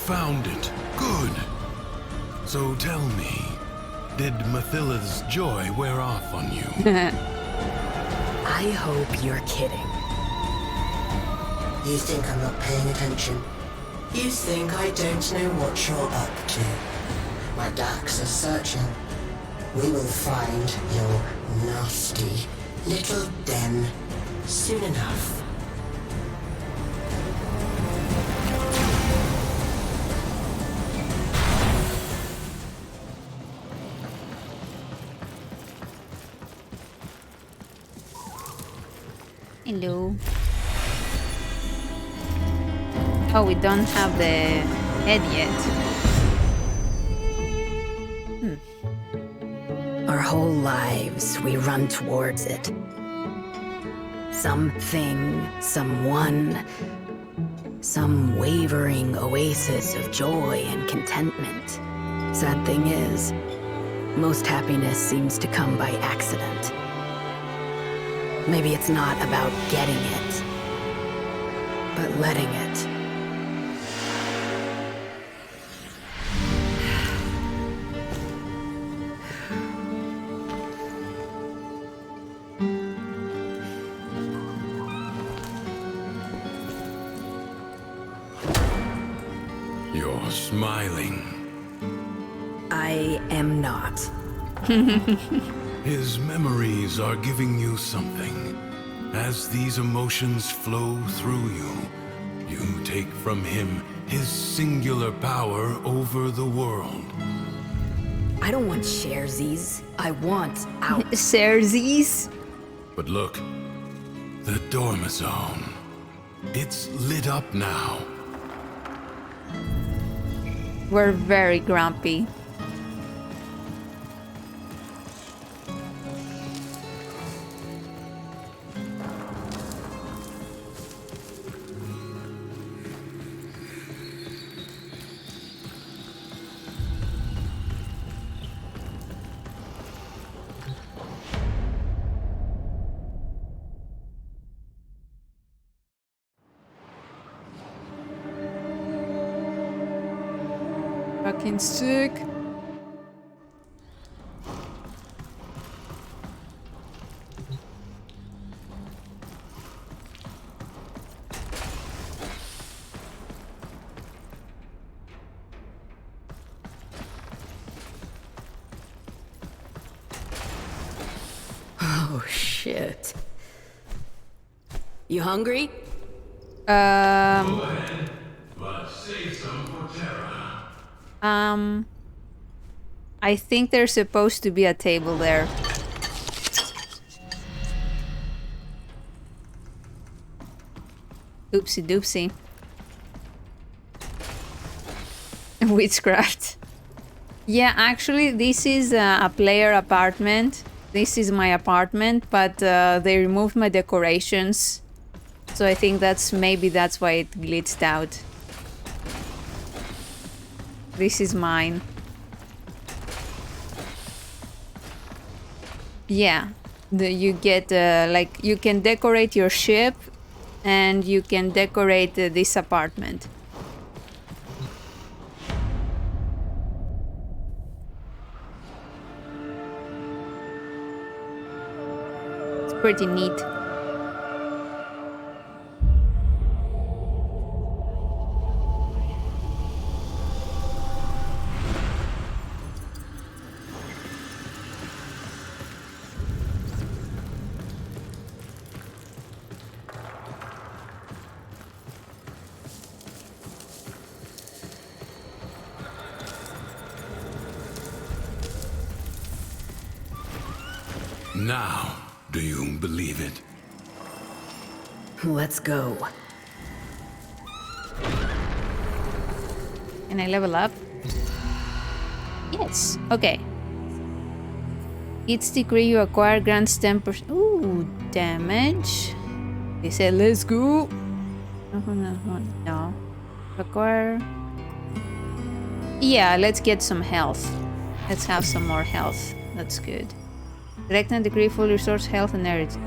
Found it. Good. So tell me, did Mathilla's joy wear off on you? I hope you're kidding. You think I'm not paying attention? You think I don't know what you're up to? My Dax are searching. We will find your nasty little den soon enough. Hello. Oh, we don't have the head yet. Our whole lives, we run towards it. something, someone, some wavering oasis of joy and contentment. Sad thing is, most happiness seems to come by accident. Maybe it's not about getting it, but letting it. You're smiling. I am not. His memories are giving you something. As these emotions flow through you, you take from him his singular power over the world. I don't want sharesies. I want out. Serzies. But look, the dormizone. It's lit up now. We're very grumpy. Fucking sick. Oh, shit. You hungry? But save some for Terra. I think there's supposed to be a table there. Oopsie doopsie. Witchcraft. Yeah, actually, this is a player apartment. This is my apartment, but they removed my decorations. So I think maybe that's why it glitched out. This is mine. Yeah, you get like you can decorate your ship, and you can decorate this apartment. It's pretty neat. Now, do you believe it? Let's go. Can I level up? Yes. Okay. Each degree you acquire grants 10%. Ooh, damage. They said, let's go. No. Acquire. Yeah, let's get some health. Let's have some more health. That's good. Direct and degree full resource health and energy.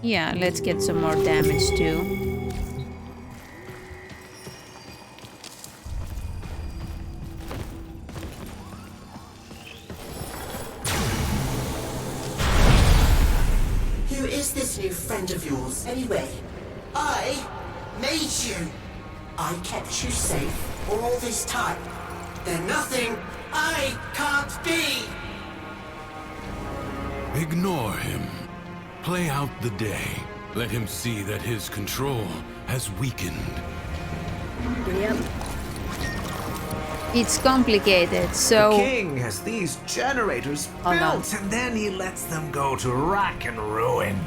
Yeah, let's get some more damage too. Who is this new friend of yours, anyway? I made you. I kept you safe all this time. There's nothing I can't be. Ignore him. Play out the day. Let him see that his control has weakened. Yep. It's complicated, so... The king has these generators Hold on. built, and then he lets them go to rack and ruin.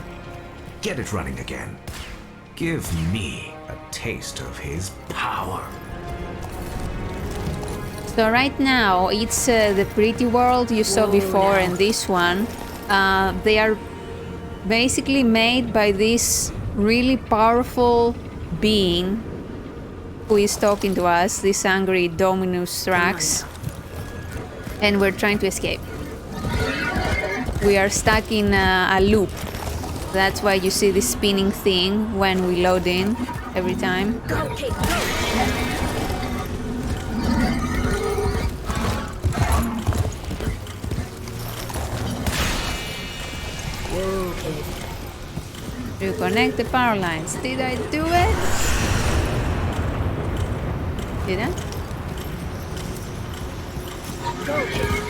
Get it running again. Give me a taste of his power. So right now, it's the pretty world you saw before and this one. They are basically made by this really powerful being who is talking to us, this angry Dominus Thrax, and we're trying to escape. We are stuck in a loop. That's why you see this spinning thing when we load in every time. Go, Kate, go! Whoa, Kate. Reconnect the power lines. Did I do it? Did I? Go, Kate.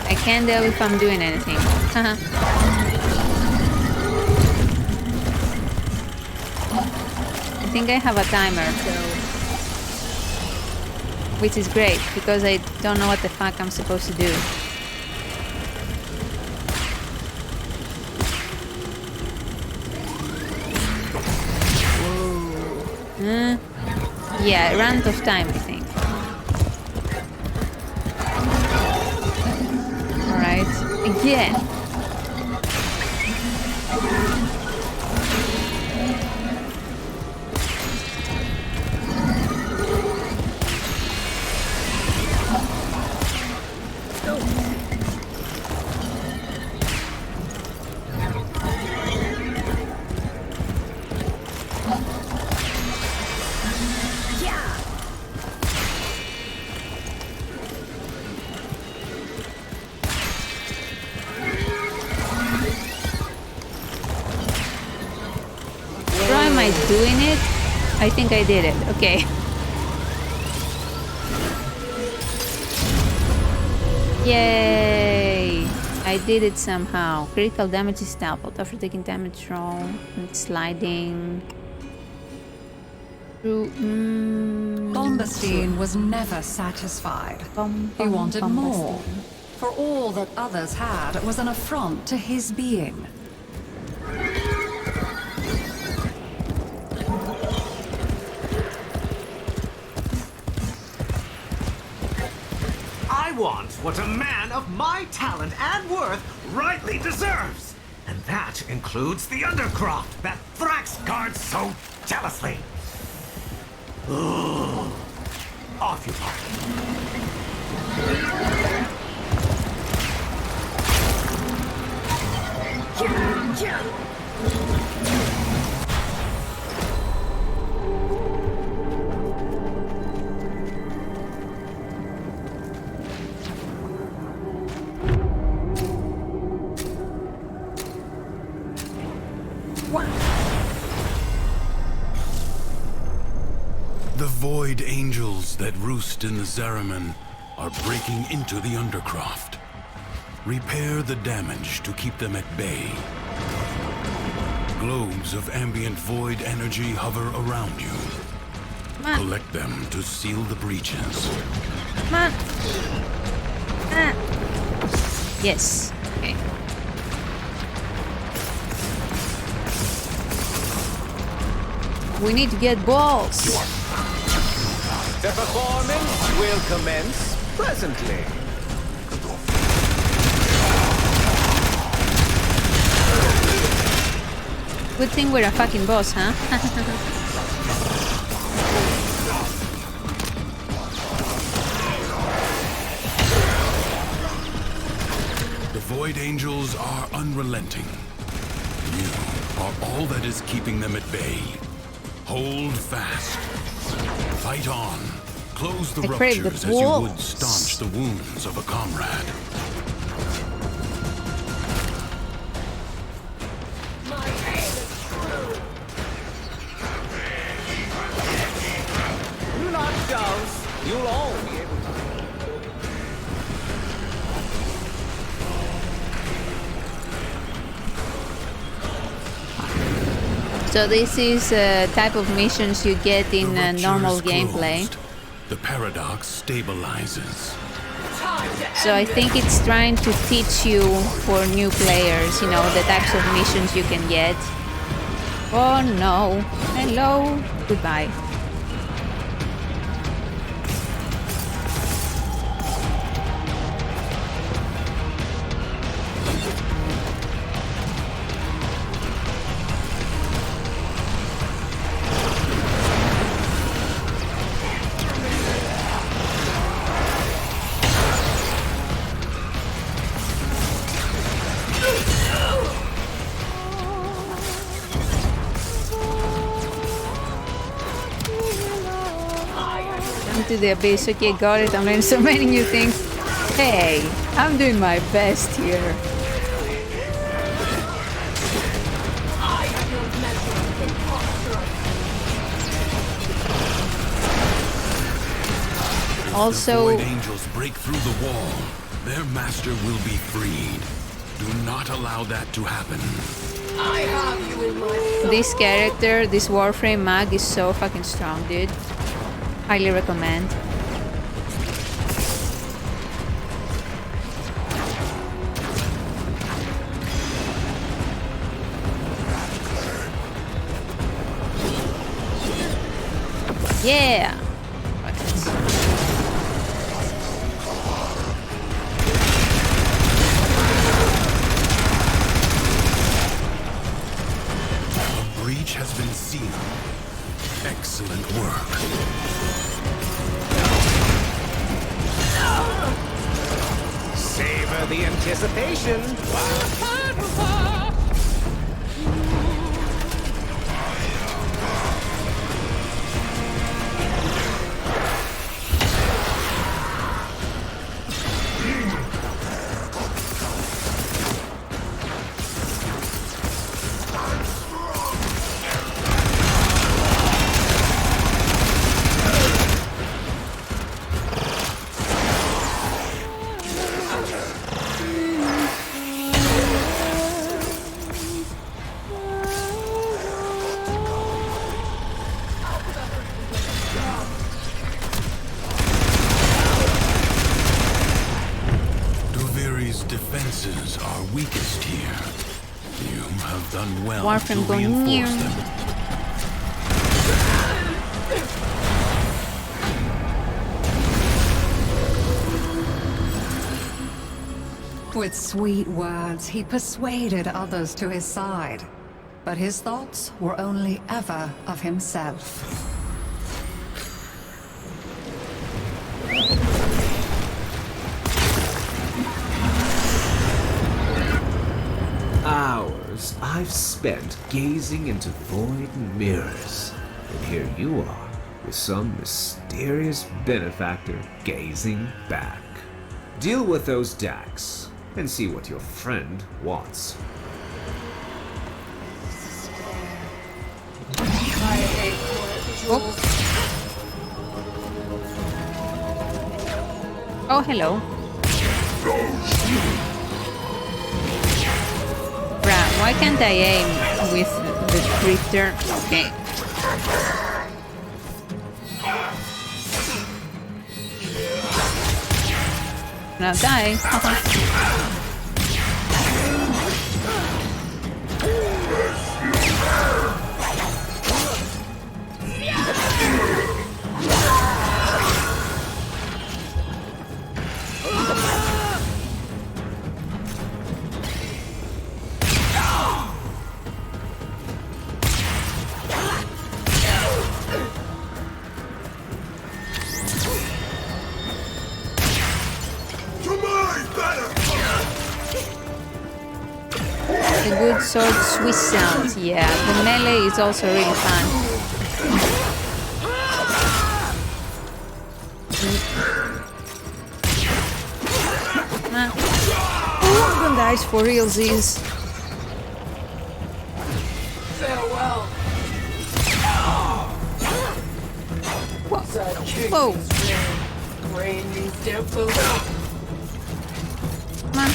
I can't tell if I'm doing anything. I think I have a timer, which is great because I don't know what the fuck I'm supposed to do. Yeah, I ran out of time, I think. Alright, again. Doing it? I think I did it. Okay. Yay! I did it somehow. Critical damage is doubled after taking damage roll and sliding through. Bombastine was never satisfied. He wanted more. For all that others had was an affront to his being. I want what a man of my talent and worth rightly deserves. And that includes the Undercroft that Thrax guards so jealously. Ugh. Off you pop. The Void Angels that roost in the Zariman are breaking into the Undercroft. Repair the damage to keep them at bay. Globes of ambient void energy hover around you. Collect them to seal the breaches. Yes. Okay. We need to get balls. The performance will commence presently. Good thing we're a fucking boss, huh? The Void Angels are unrelenting. You are all that is keeping them at bay. Hold fast. Fight on. Close the ruptures as you would staunch the wounds of a comrade. You knock down, you'll all be able to. So this is a type of missions you get in normal gameplay. The paradox stabilizes. So I think it's trying to teach you for new players, you know, the types of missions you can get. Oh no. Hello. Goodbye. To the abyss. Okay, got it. I'm learning so many new things. Hey, I'm doing my best here. Also, the void angels break through the wall. Their master will be freed. Do not allow that to happen. I have you in my... This character, this Warframe mag is so fucking strong, dude. Highly recommend. Yeah! A breach has been sealed. Excellent work. Savor the anticipation. defenses are weakest here. You have done well Warframe to reinforce them. With sweet words, he persuaded others to his side. But his thoughts were only ever of himself. Hours I've spent gazing into void mirrors. And here you are, with some mysterious benefactor gazing back. Deal with those Dax, and see what your friend wants. Oh, hello. Bruh, why can't I aim with the drifter? Okay. Now die. A good sword Swiss sound, yeah. The melee is also really fun. Organ dies for realsies. Farewell. Whoa. Brain needs tempo. Come on.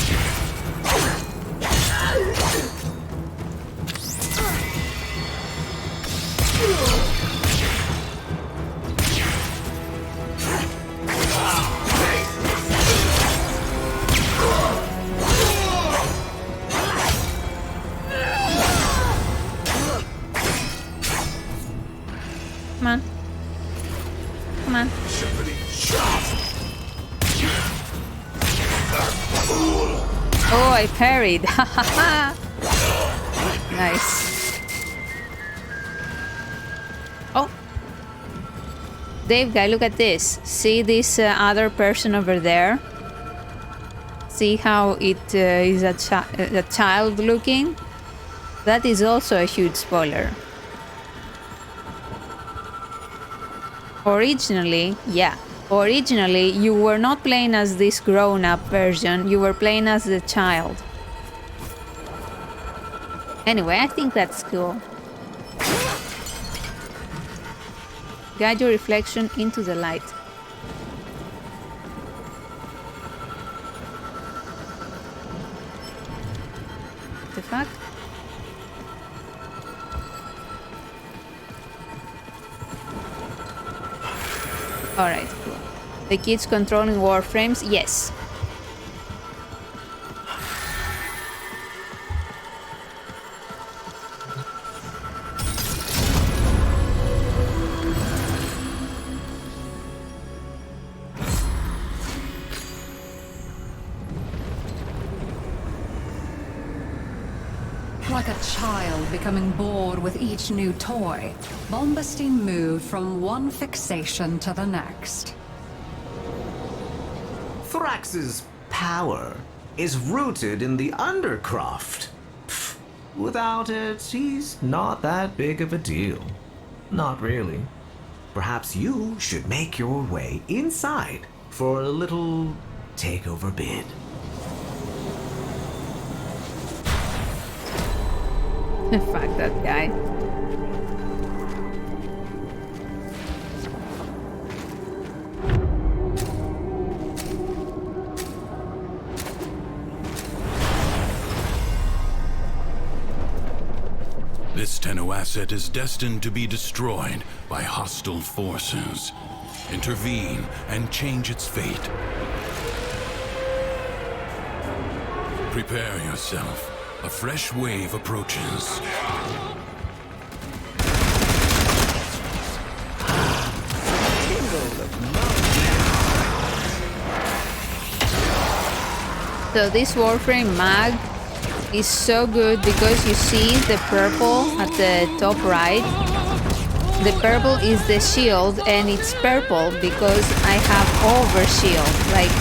Oh, I parried. Nice. Oh. Dave guy, look at this. See this other person over there? See how it is a child looking? That is also a huge spoiler. Originally, you were not playing as this grown-up version, you were playing as the child. Anyway, I think that's cool. Guide your reflection into the light. The fuck? Alright, cool. The kids controlling warframes? Yes. Like a child becoming bored with each new toy, Bombastine moved from one fixation to the next. Thrax's power is rooted in the Undercroft. Pfft, without it, he's not that big of a deal. Not really. Perhaps you should make your way inside for a little takeover bid. Fuck that guy. This Tenno asset is destined to be destroyed by hostile forces. Intervene and change its fate. Prepare yourself. A fresh wave approaches. So this Warframe mag is so good because you see the purple at the top right. The purple is the shield and it's purple because I have overshield. Like,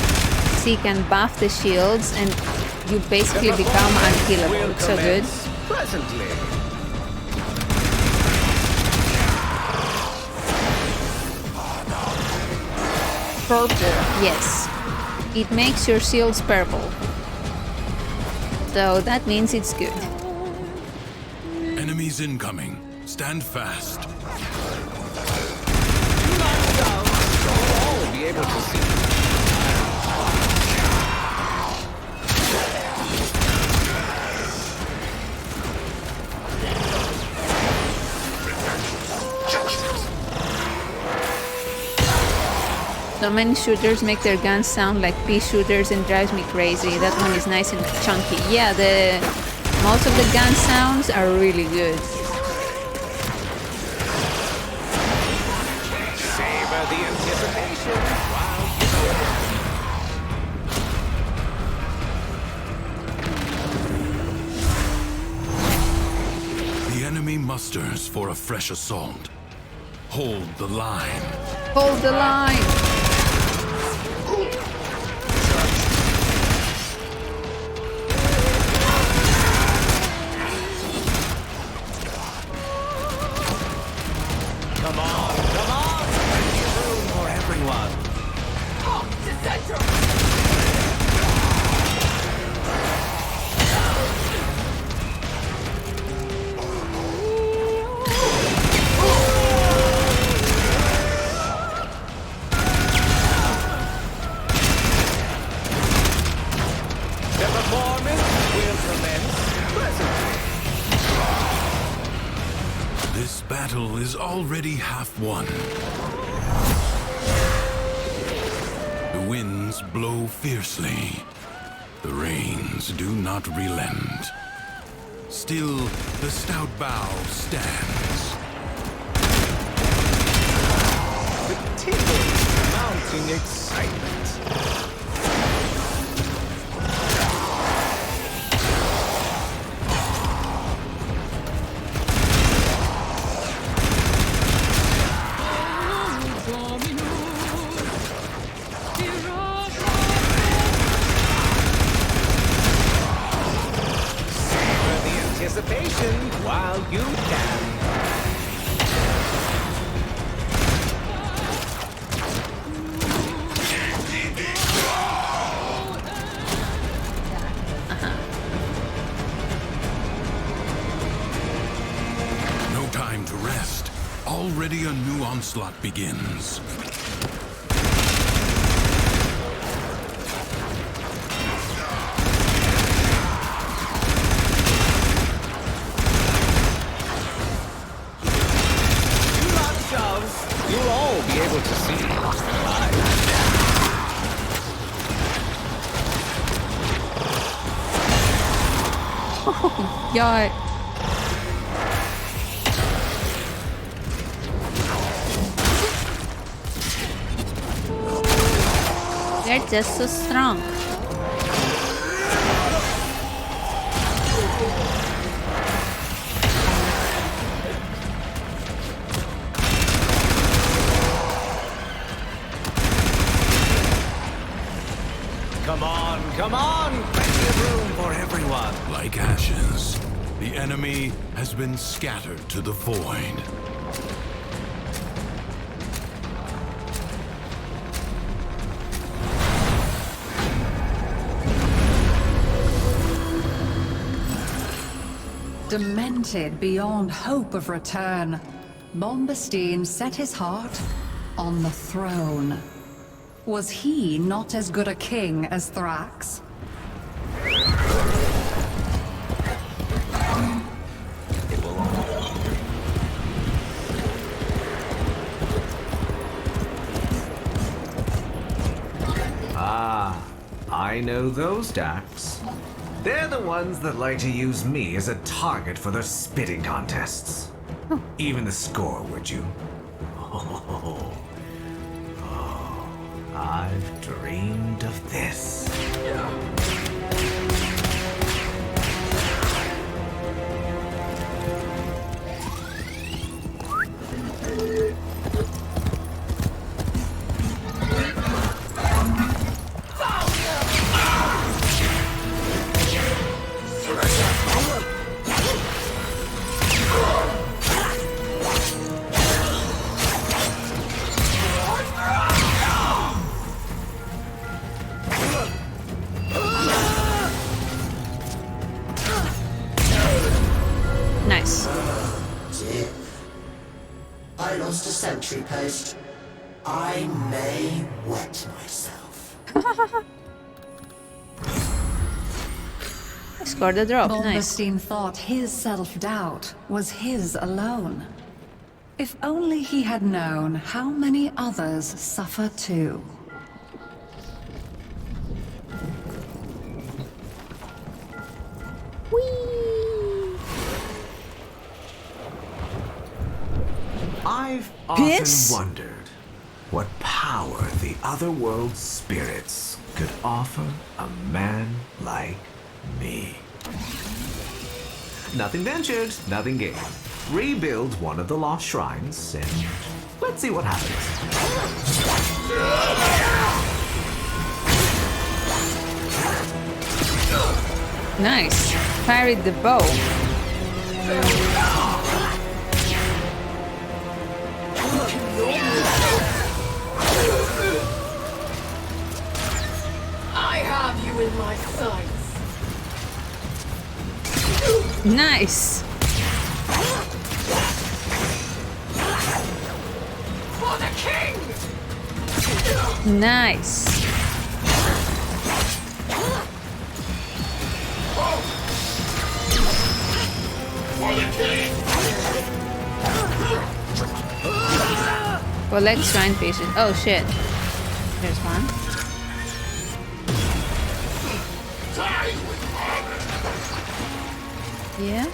she can buff the shields and you basically become unkillable. It's so good. Presently. Purple, yes. It makes your shields purple. So that means it's good. Enemies incoming. Stand fast. All be able to see. So many shooters make their guns sound like pea shooters and drives me crazy. That one is nice and chunky. Yeah, most of the gun sounds are really good. Savor the anticipation. The enemy musters for a fresh assault. Hold the line. Hold the line! Come on! Plenty of room for everyone. The performance will commence presently. This battle is already half won. The winds blow fiercely. The rains do not relent. Still, the stout bow stands. The tingling, mounting excitement. You can. No time to rest. Already a new onslaught begins. You'll all be able to see live. Yeah. They're just so strong. Come on! Plenty of room for everyone. Like ashes, the enemy has been scattered to the void. Demented beyond hope of return, Bombastine set his heart on the throne. Was he not as good a king as Thrax? Ah, I know those Dax. They're the ones that like to use me as a target for their spitting contests. Even the score, would you? Oh, I've dreamed of this. Nice. Dear. I lost a sentry post. I may wet myself. I scored a drop. Nice. Bombastine thought his self-doubt was his alone. If only he had known how many others suffer too. I've often Piss? wondered what power the otherworld spirits could offer a man like me. Nothing ventured, nothing gained. Rebuild one of the lost shrines, and let's see what happens. Nice. Parried the bow. I have you in my sights. Nice. For the king! Nice. Collect shrine pieces. Oh shit. There's one. Yeah.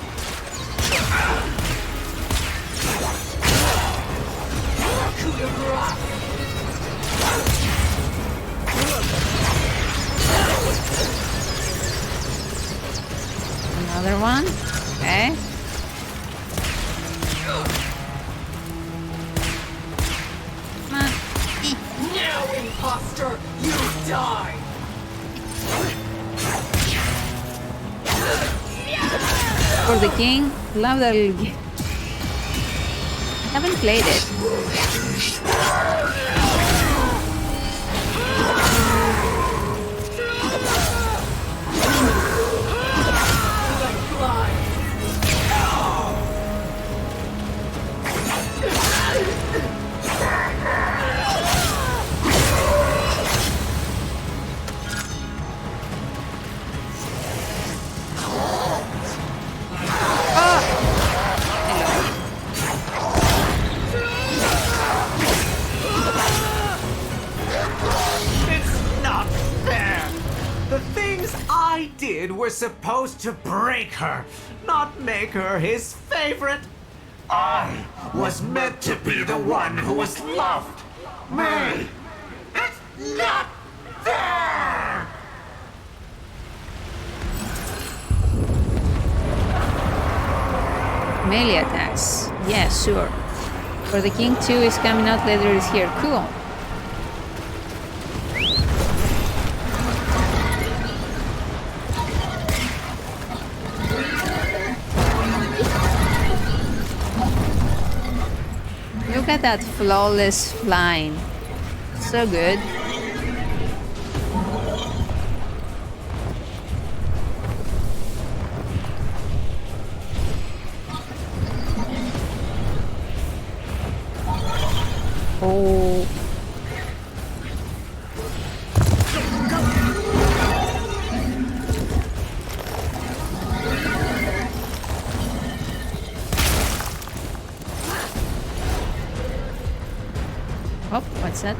Another one. Okay. Come on. Now, imposter, you die! For the king, love that little game. Haven't played it. I did were supposed to break her, not make her his favorite. I was meant to be the one who was loved. Me! It's not fair! Melee attacks. Yeah, sure. For the king 2 is coming out later this year. Cool. Look at that flawless flying. So good. Oh. Oh, what's that?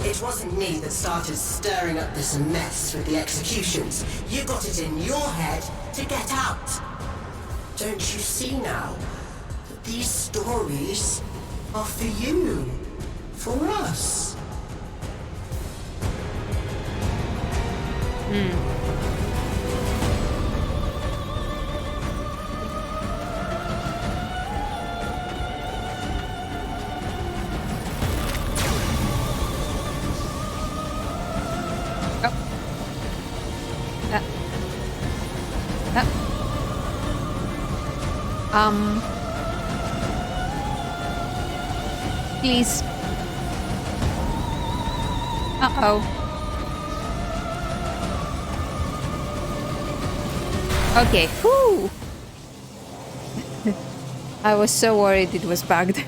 It wasn't me that started stirring up this mess with the executions. You got it in your head to get out. Don't you see now that these stories are for you, for us? Please. Uh-oh. Okay, whew! I was so worried it was bugged.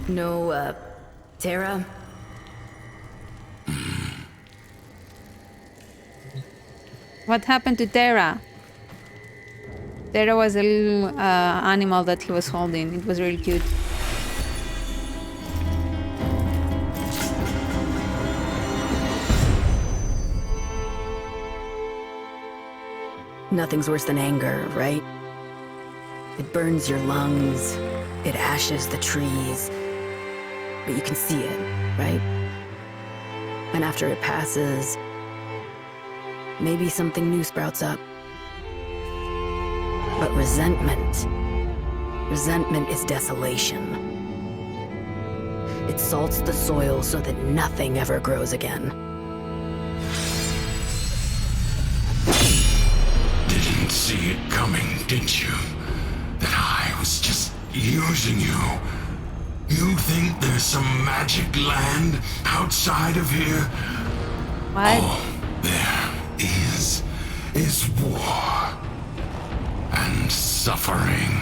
No, Terra? What happened to Terra? Terra was a little animal that he was holding. It was really cute. Nothing's worse than anger, right? It burns your lungs, it ashes the trees, but you can see it, right? And after it passes, maybe something new sprouts up. But resentment is desolation. It salts the soil so that nothing ever grows again. Didn't see it coming, did you? That I was just using you. You think there's some magic land outside of here? What? All there is war and suffering.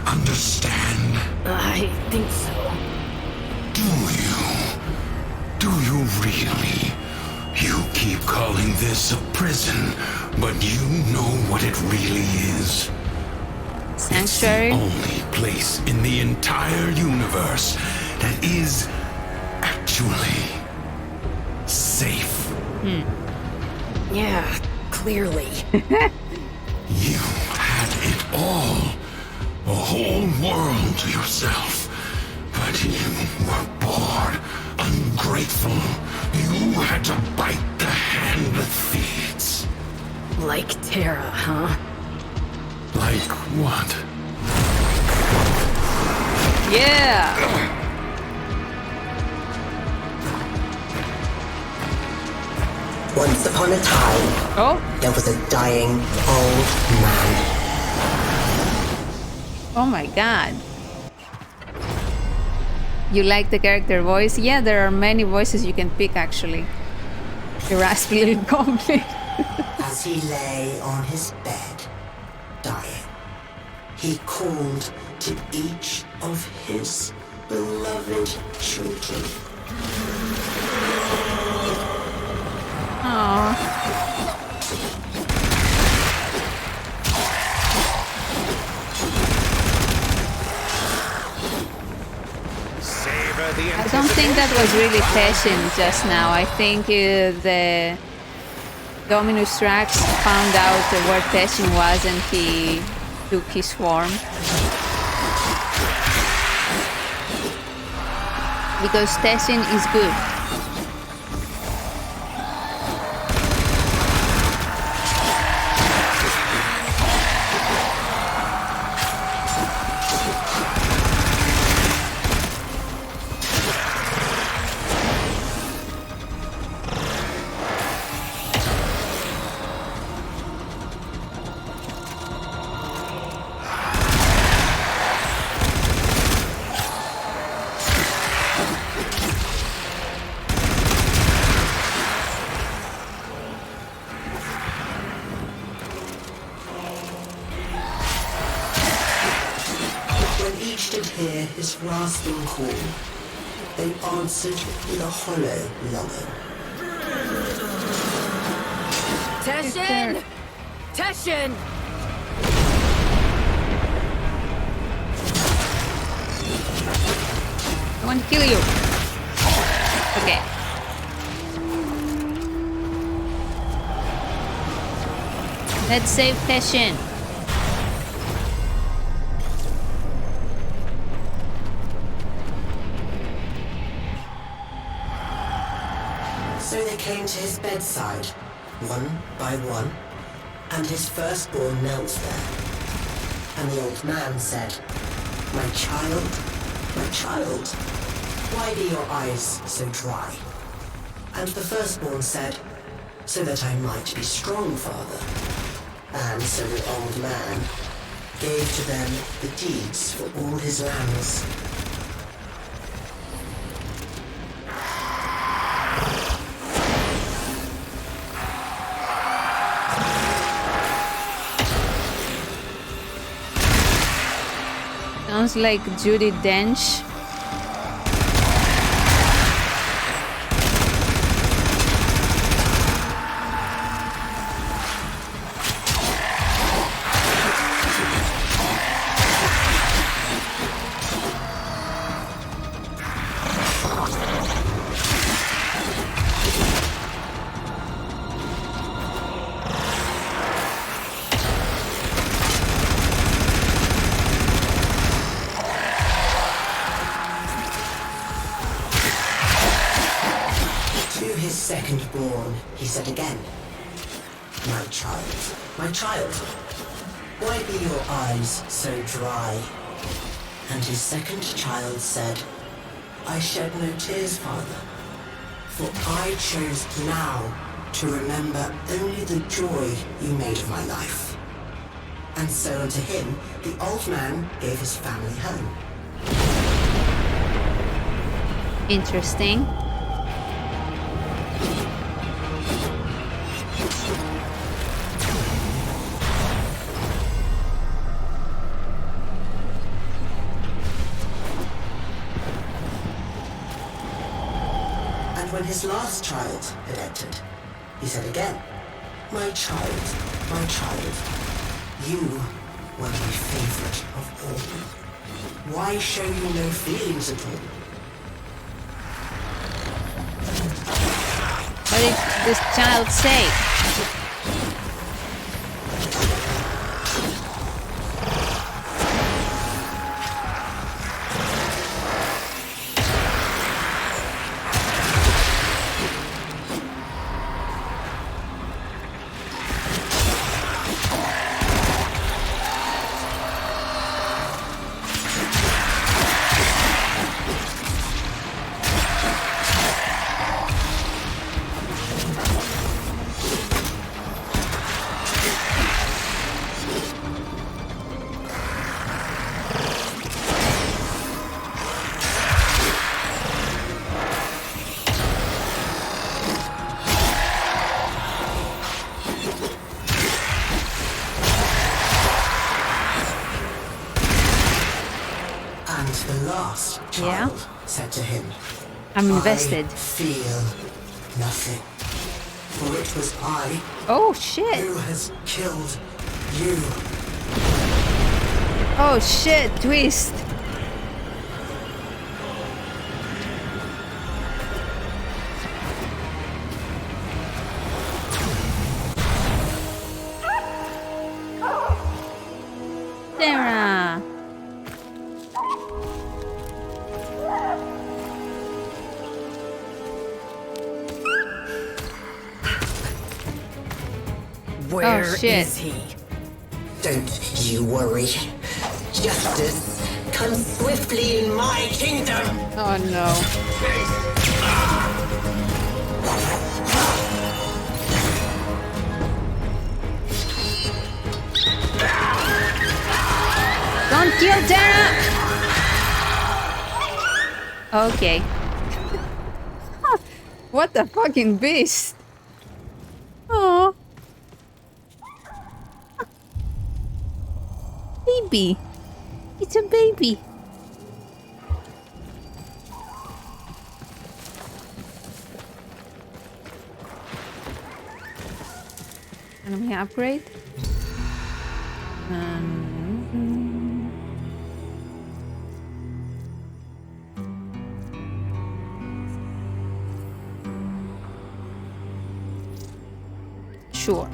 Understand? I think so. Do you really? You keep calling this a prison, but you know what it really is. Sanctuary? It's the only place in the entire universe that is actually safe. Yeah, clearly. You had it all. A whole world to yourself. But you were bored, ungrateful. You had to bite the hand that feeds. Like Terra, huh? Like what? Yeah! Once upon a time, Oh! there was a dying old man. Oh my god. You like the character voice? Yeah, there are many voices you can pick actually. The raspy little goblin. As he lay on his bed, dying, he called to each of his beloved children. Aww. I don't think that was really Teshin just now. I think the Dominus Rax found out where Teshin was and he took his form. Because Teshin is good. Hear his rasping call, they answered with a hollow longing. Teshin! Teshin! I want to kill you. Okay. Let's save Teshin. So they came to his bedside, one by one, and his firstborn knelt there. And the old man said, my child, why be your eyes so dry? And the firstborn said, so that I might be strong, father. And so the old man gave to them the deeds for all his lands. Sounds like Judi Dench. Second-born, he said again, my child, why be your eyes so dry? And his second child said, I shed no tears, father, for I chose now to remember only the joy you made of my life. And so unto him, the old man gave his family home. Interesting. When his last child had entered, he said again, my child, you were my favorite of all. Why show you no feelings at all? What did this child say? child said to him, I'm invested. I feel nothing. For it was I Oh shit! who has killed you. Oh shit! Twist! Sarah! Where shit. is he? Don't you worry. Justice comes swiftly in my kingdom. Oh no. Don't kill Tara! Okay. What a fucking beast! Oh, baby! It's a baby! Can we upgrade? Sure.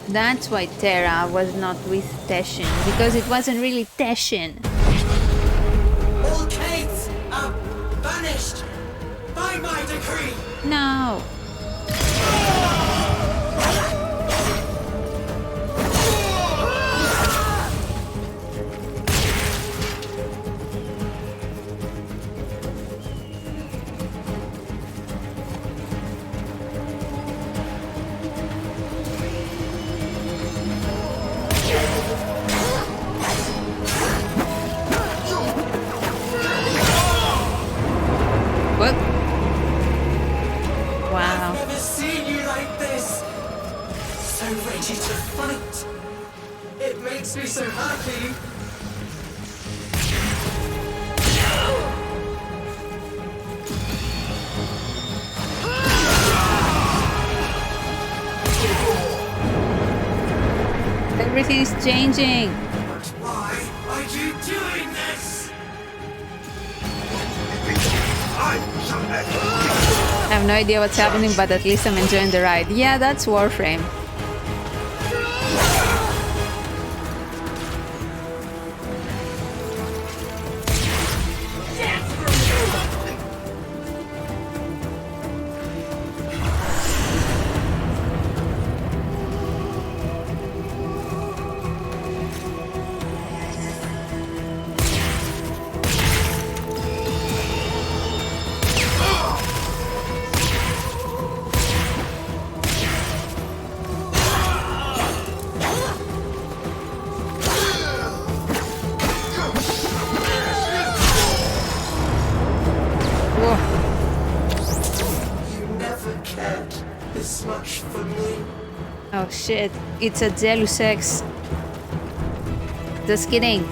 That's why Terra was not with Teshin, because it wasn't really Teshin. All Kates are banished by my decree. No. What? Wow. I've never seen you like this. So ready to fight. It makes me so happy. Everything's changing. But why are you doing this? I have no idea what's happening, but at least I'm enjoying the ride. Yeah, that's Warframe. You never cared this much for me. Oh shit, it's a jealous ex. Just kidding.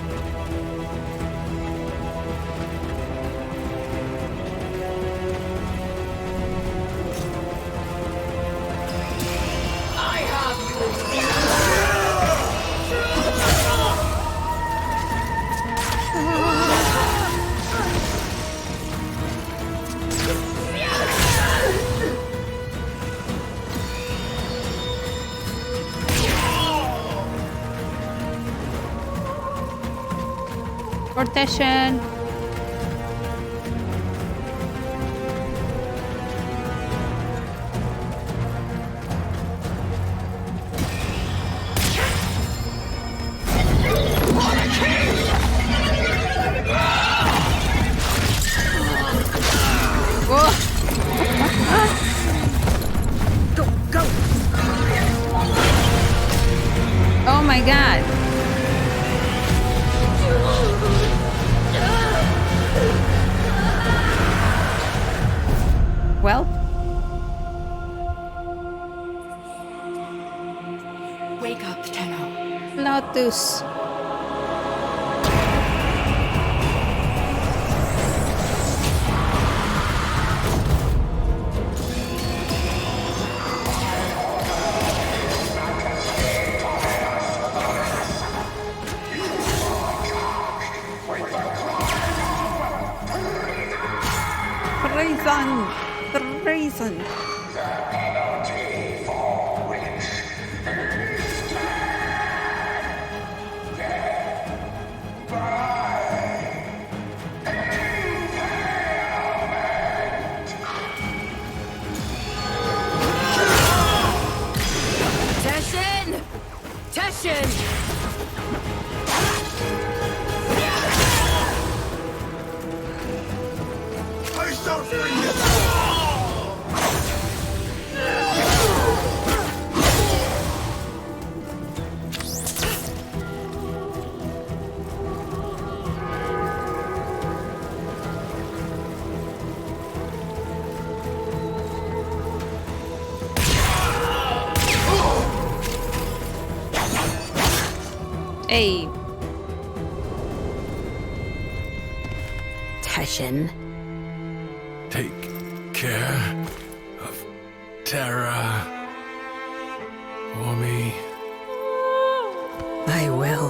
Protection. Go, go! Oh my god. Well, Wake up, cactus. Reason. Teshin! Teshin! Hey. Teshin. Take care of Terra for me. I will.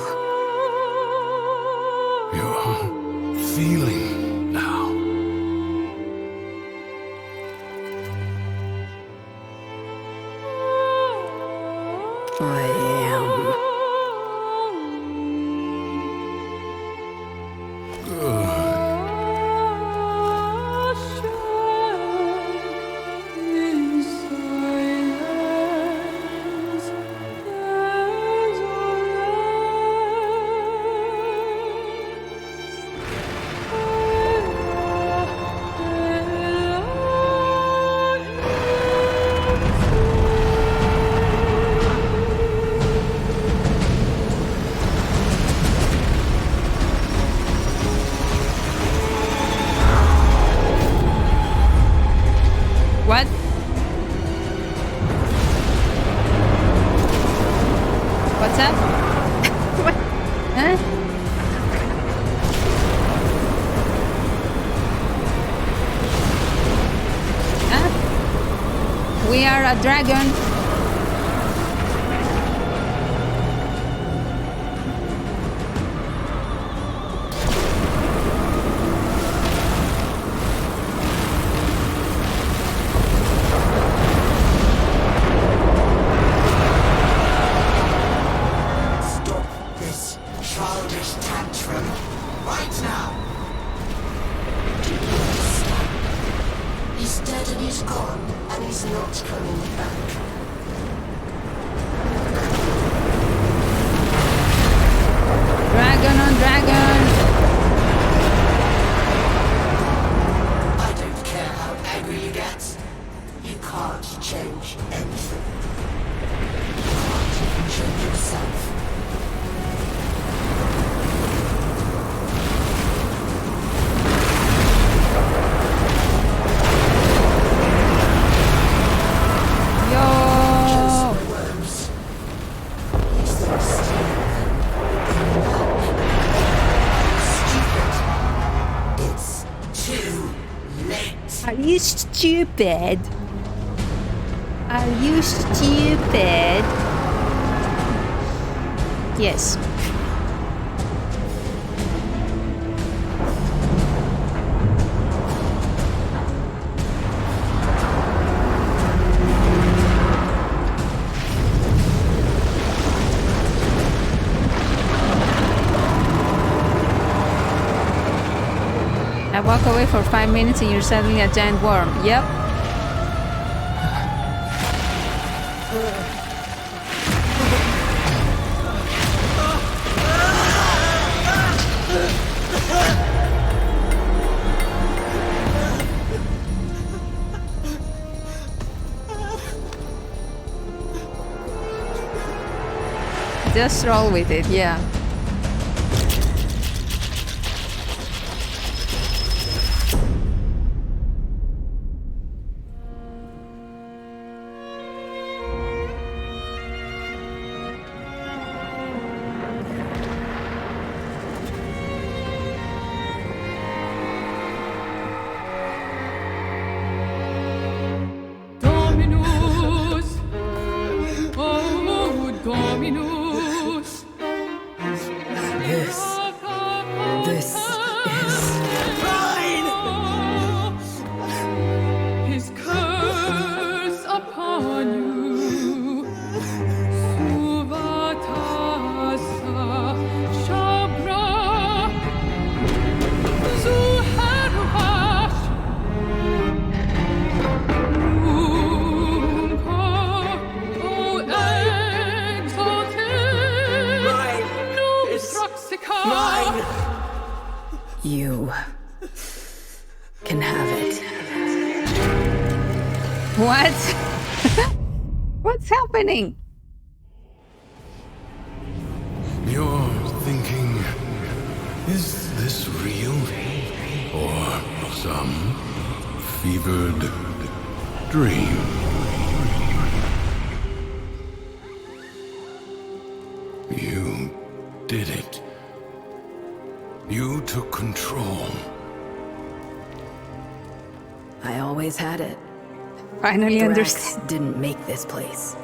You're feeling now. I am. What? What's up? What? Huh? Huh? We are a dragon. Dragon on dragon. I don't care how angry you get. You can't change anything. You can't even change yourself. Yo. Worms. You so stupid. It's too late. Are you stupid? Are you stupid? Yes. I walk away for 5 minutes and you're suddenly a giant worm. Yep. Just roll with it, yeah. can have it. What? What's happening? You're thinking, is this real? Or some fevered dream? You did it. You took control. I always had it. Finally Drax understand. didn't make this place.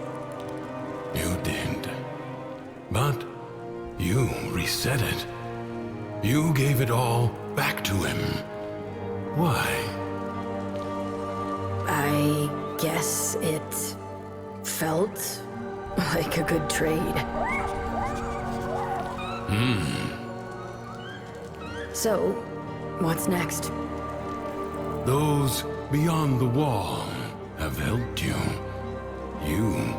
You did. But you reset it. You gave it all back to him. Why? I guess it felt like a good trade. So, what's next? Those beyond the wall have helped you. You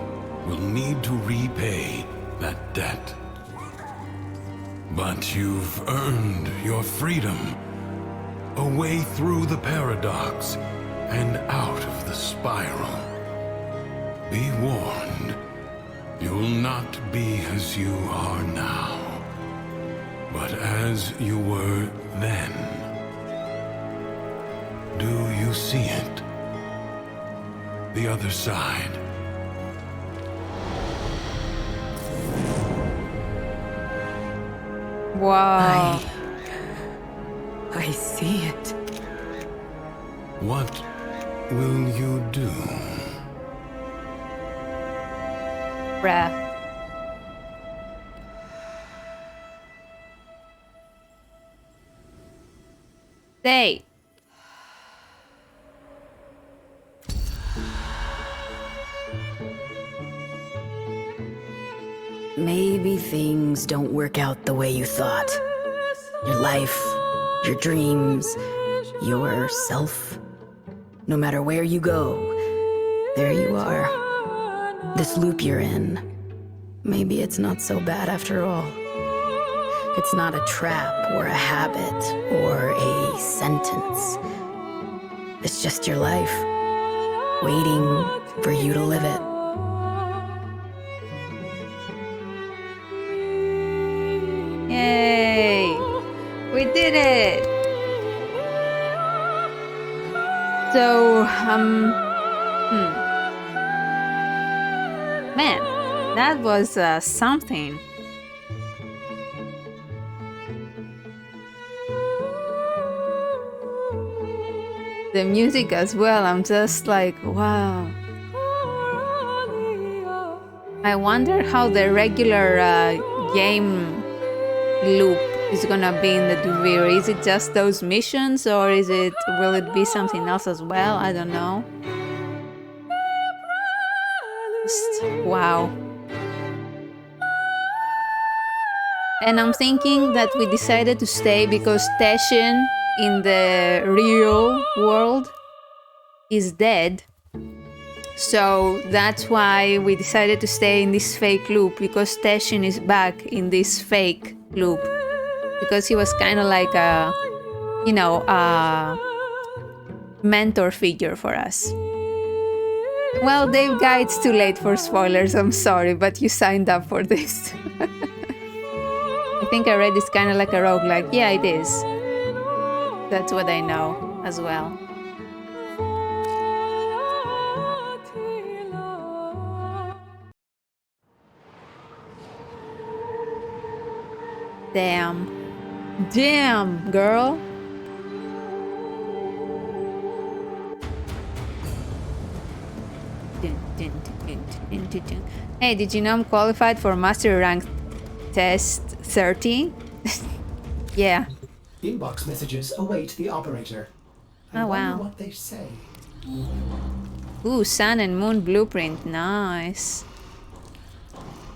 will need to repay that debt. But you've earned your freedom. A way through the paradox and out of the spiral. Be warned, you'll not be as you are now, but as you were then. Do you see it? The other side. Wow. I see it. What will you do? Bruh. Stay. Maybe things don't work out the way you thought. Your life, your dreams, yourself. No matter where you go, there you are. This loop you're in. Maybe it's not so bad after all. It's not a trap or a habit or a sentence. It's just your life, waiting for you to live it. Yay! We did it! So, man, that was something. The music as well, I'm just like, wow. I wonder how the regular game loop is gonna be in the Duviri. Is it just those missions, or will it be something else as well? I don't know. Just, wow. And I'm thinking that we decided to stay because Teshin in the real world is dead. So that's why we decided to stay in this fake loop, because Teshin is back in this fake loop. Because he was kind of like a, you know, a mentor figure for us. Well, Dave Guy, it's too late for spoilers, I'm sorry, but you signed up for this. I think I read it's kind of like a roguelike. Yeah, it is. That's what I know as well. Damn. Damn, girl. Hey, did you know I'm qualified for Master Rank Test 30? Yeah. Inbox messages await the operator. I wonder what they say. Ooh, Sun and Moon blueprint. Nice.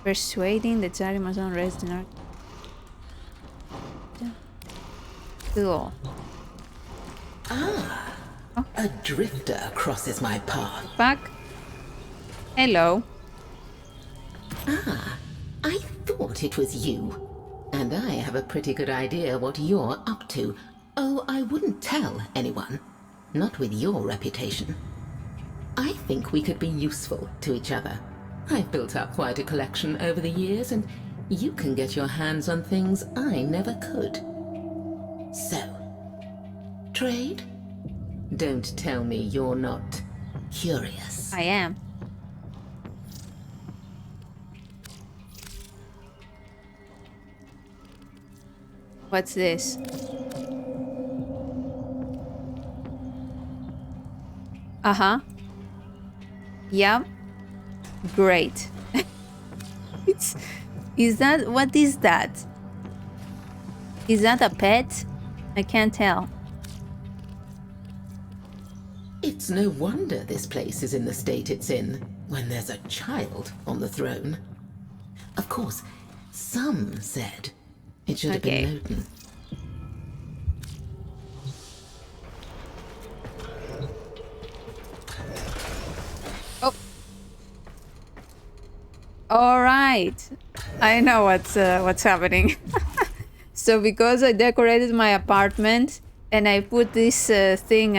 Persuading the Tsar Amazon resident. Cool. Ah, a drifter crosses my path. Fuck. Hello. Ah, I thought it was you. And I have a pretty good idea what you're up to. Oh, I I wouldn't tell anyone. Not with your reputation. I think we could be useful to each other. I've built up quite a collection over the years, and you can get your hands on things I never could. So, trade? Don't tell me you're not curious. I am. What's this? Uh-huh. Yeah. Great. Is that, what is that? Is that a pet? I can't tell. It's no wonder this place is in the state it's in when there's a child on the throne. Of course, some said it should have been Loden. Oh. All right. I know what's happening. So because I decorated my apartment and I put this thing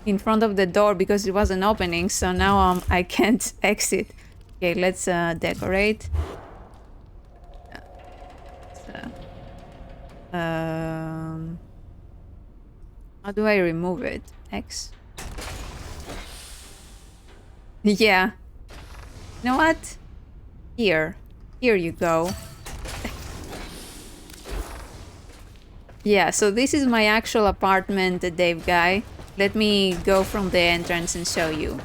in front of the door because it wasn't opening, so now I can't exit. Okay, let's decorate. How do I remove it? X? Yeah. You know what? Here you go. Yeah, so this is my actual apartment, Dave guy. Let me go from the entrance and show you.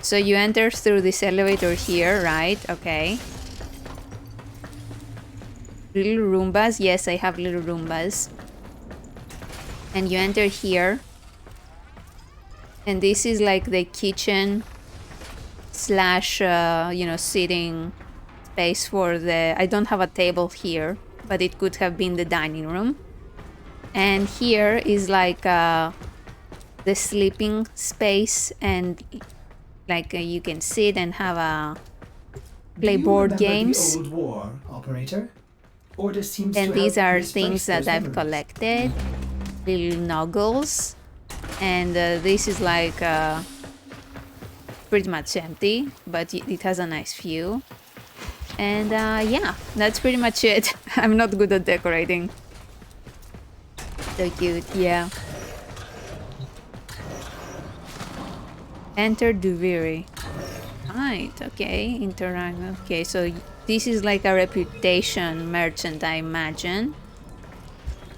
So you enter through this elevator here, right? Okay. Little Roombas. Yes, I have little Roombas. And you enter here. And this is like the kitchen slash, sitting space for the... I don't have a table here, but it could have been the dining room. And here is like the sleeping space, and like you can sit and have a play board games. The old war, operator? Order seems And to these have are misplaced things that those I've memories. collected, little nuggles, and this is like pretty much empty, but it has a nice view. And yeah, that's pretty much it. I'm not good at decorating. So cute, yeah. Enter Duviri. Right, okay, interact. Okay, so this is like a reputation merchant, I imagine.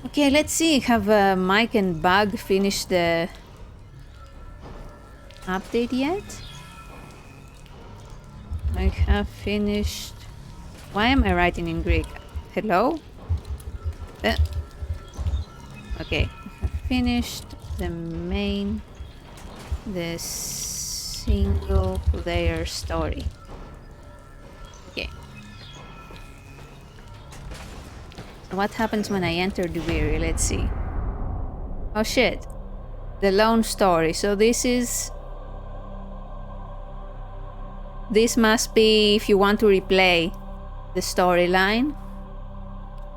Okay, let's see. Have Mike and Bug finished the update yet? I have finished. Why am I writing in Greek? Hello? Okay, I have finished the single player story. Okay. So what happens when I enter Duviri? Let's see. Oh shit. The lone story. So this must be if you want to replay the storyline.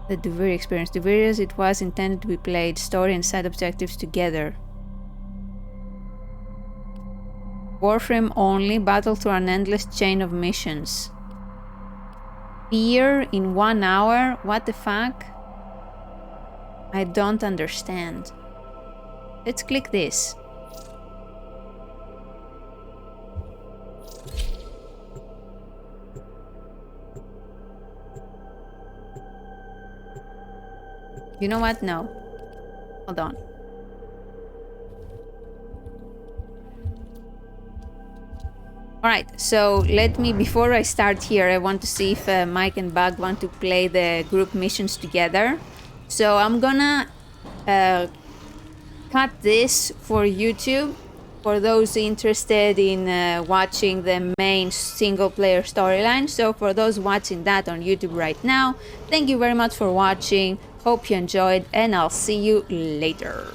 The Duviri experience. Duviri as it was intended to be played, story and side objectives together. Warframe only, battle through an endless chain of missions. Fear in 1 hour? What the fuck? I don't understand. Let's click this. You know what? No. Hold on. Alright, so let me, before I start here, I want to see if Mike and Bug want to play the group missions together. So I'm gonna cut this for YouTube, for those interested in watching the main single player storyline. So for those watching that on YouTube right now, thank you very much for watching. Hope you enjoyed, and I'll see you later.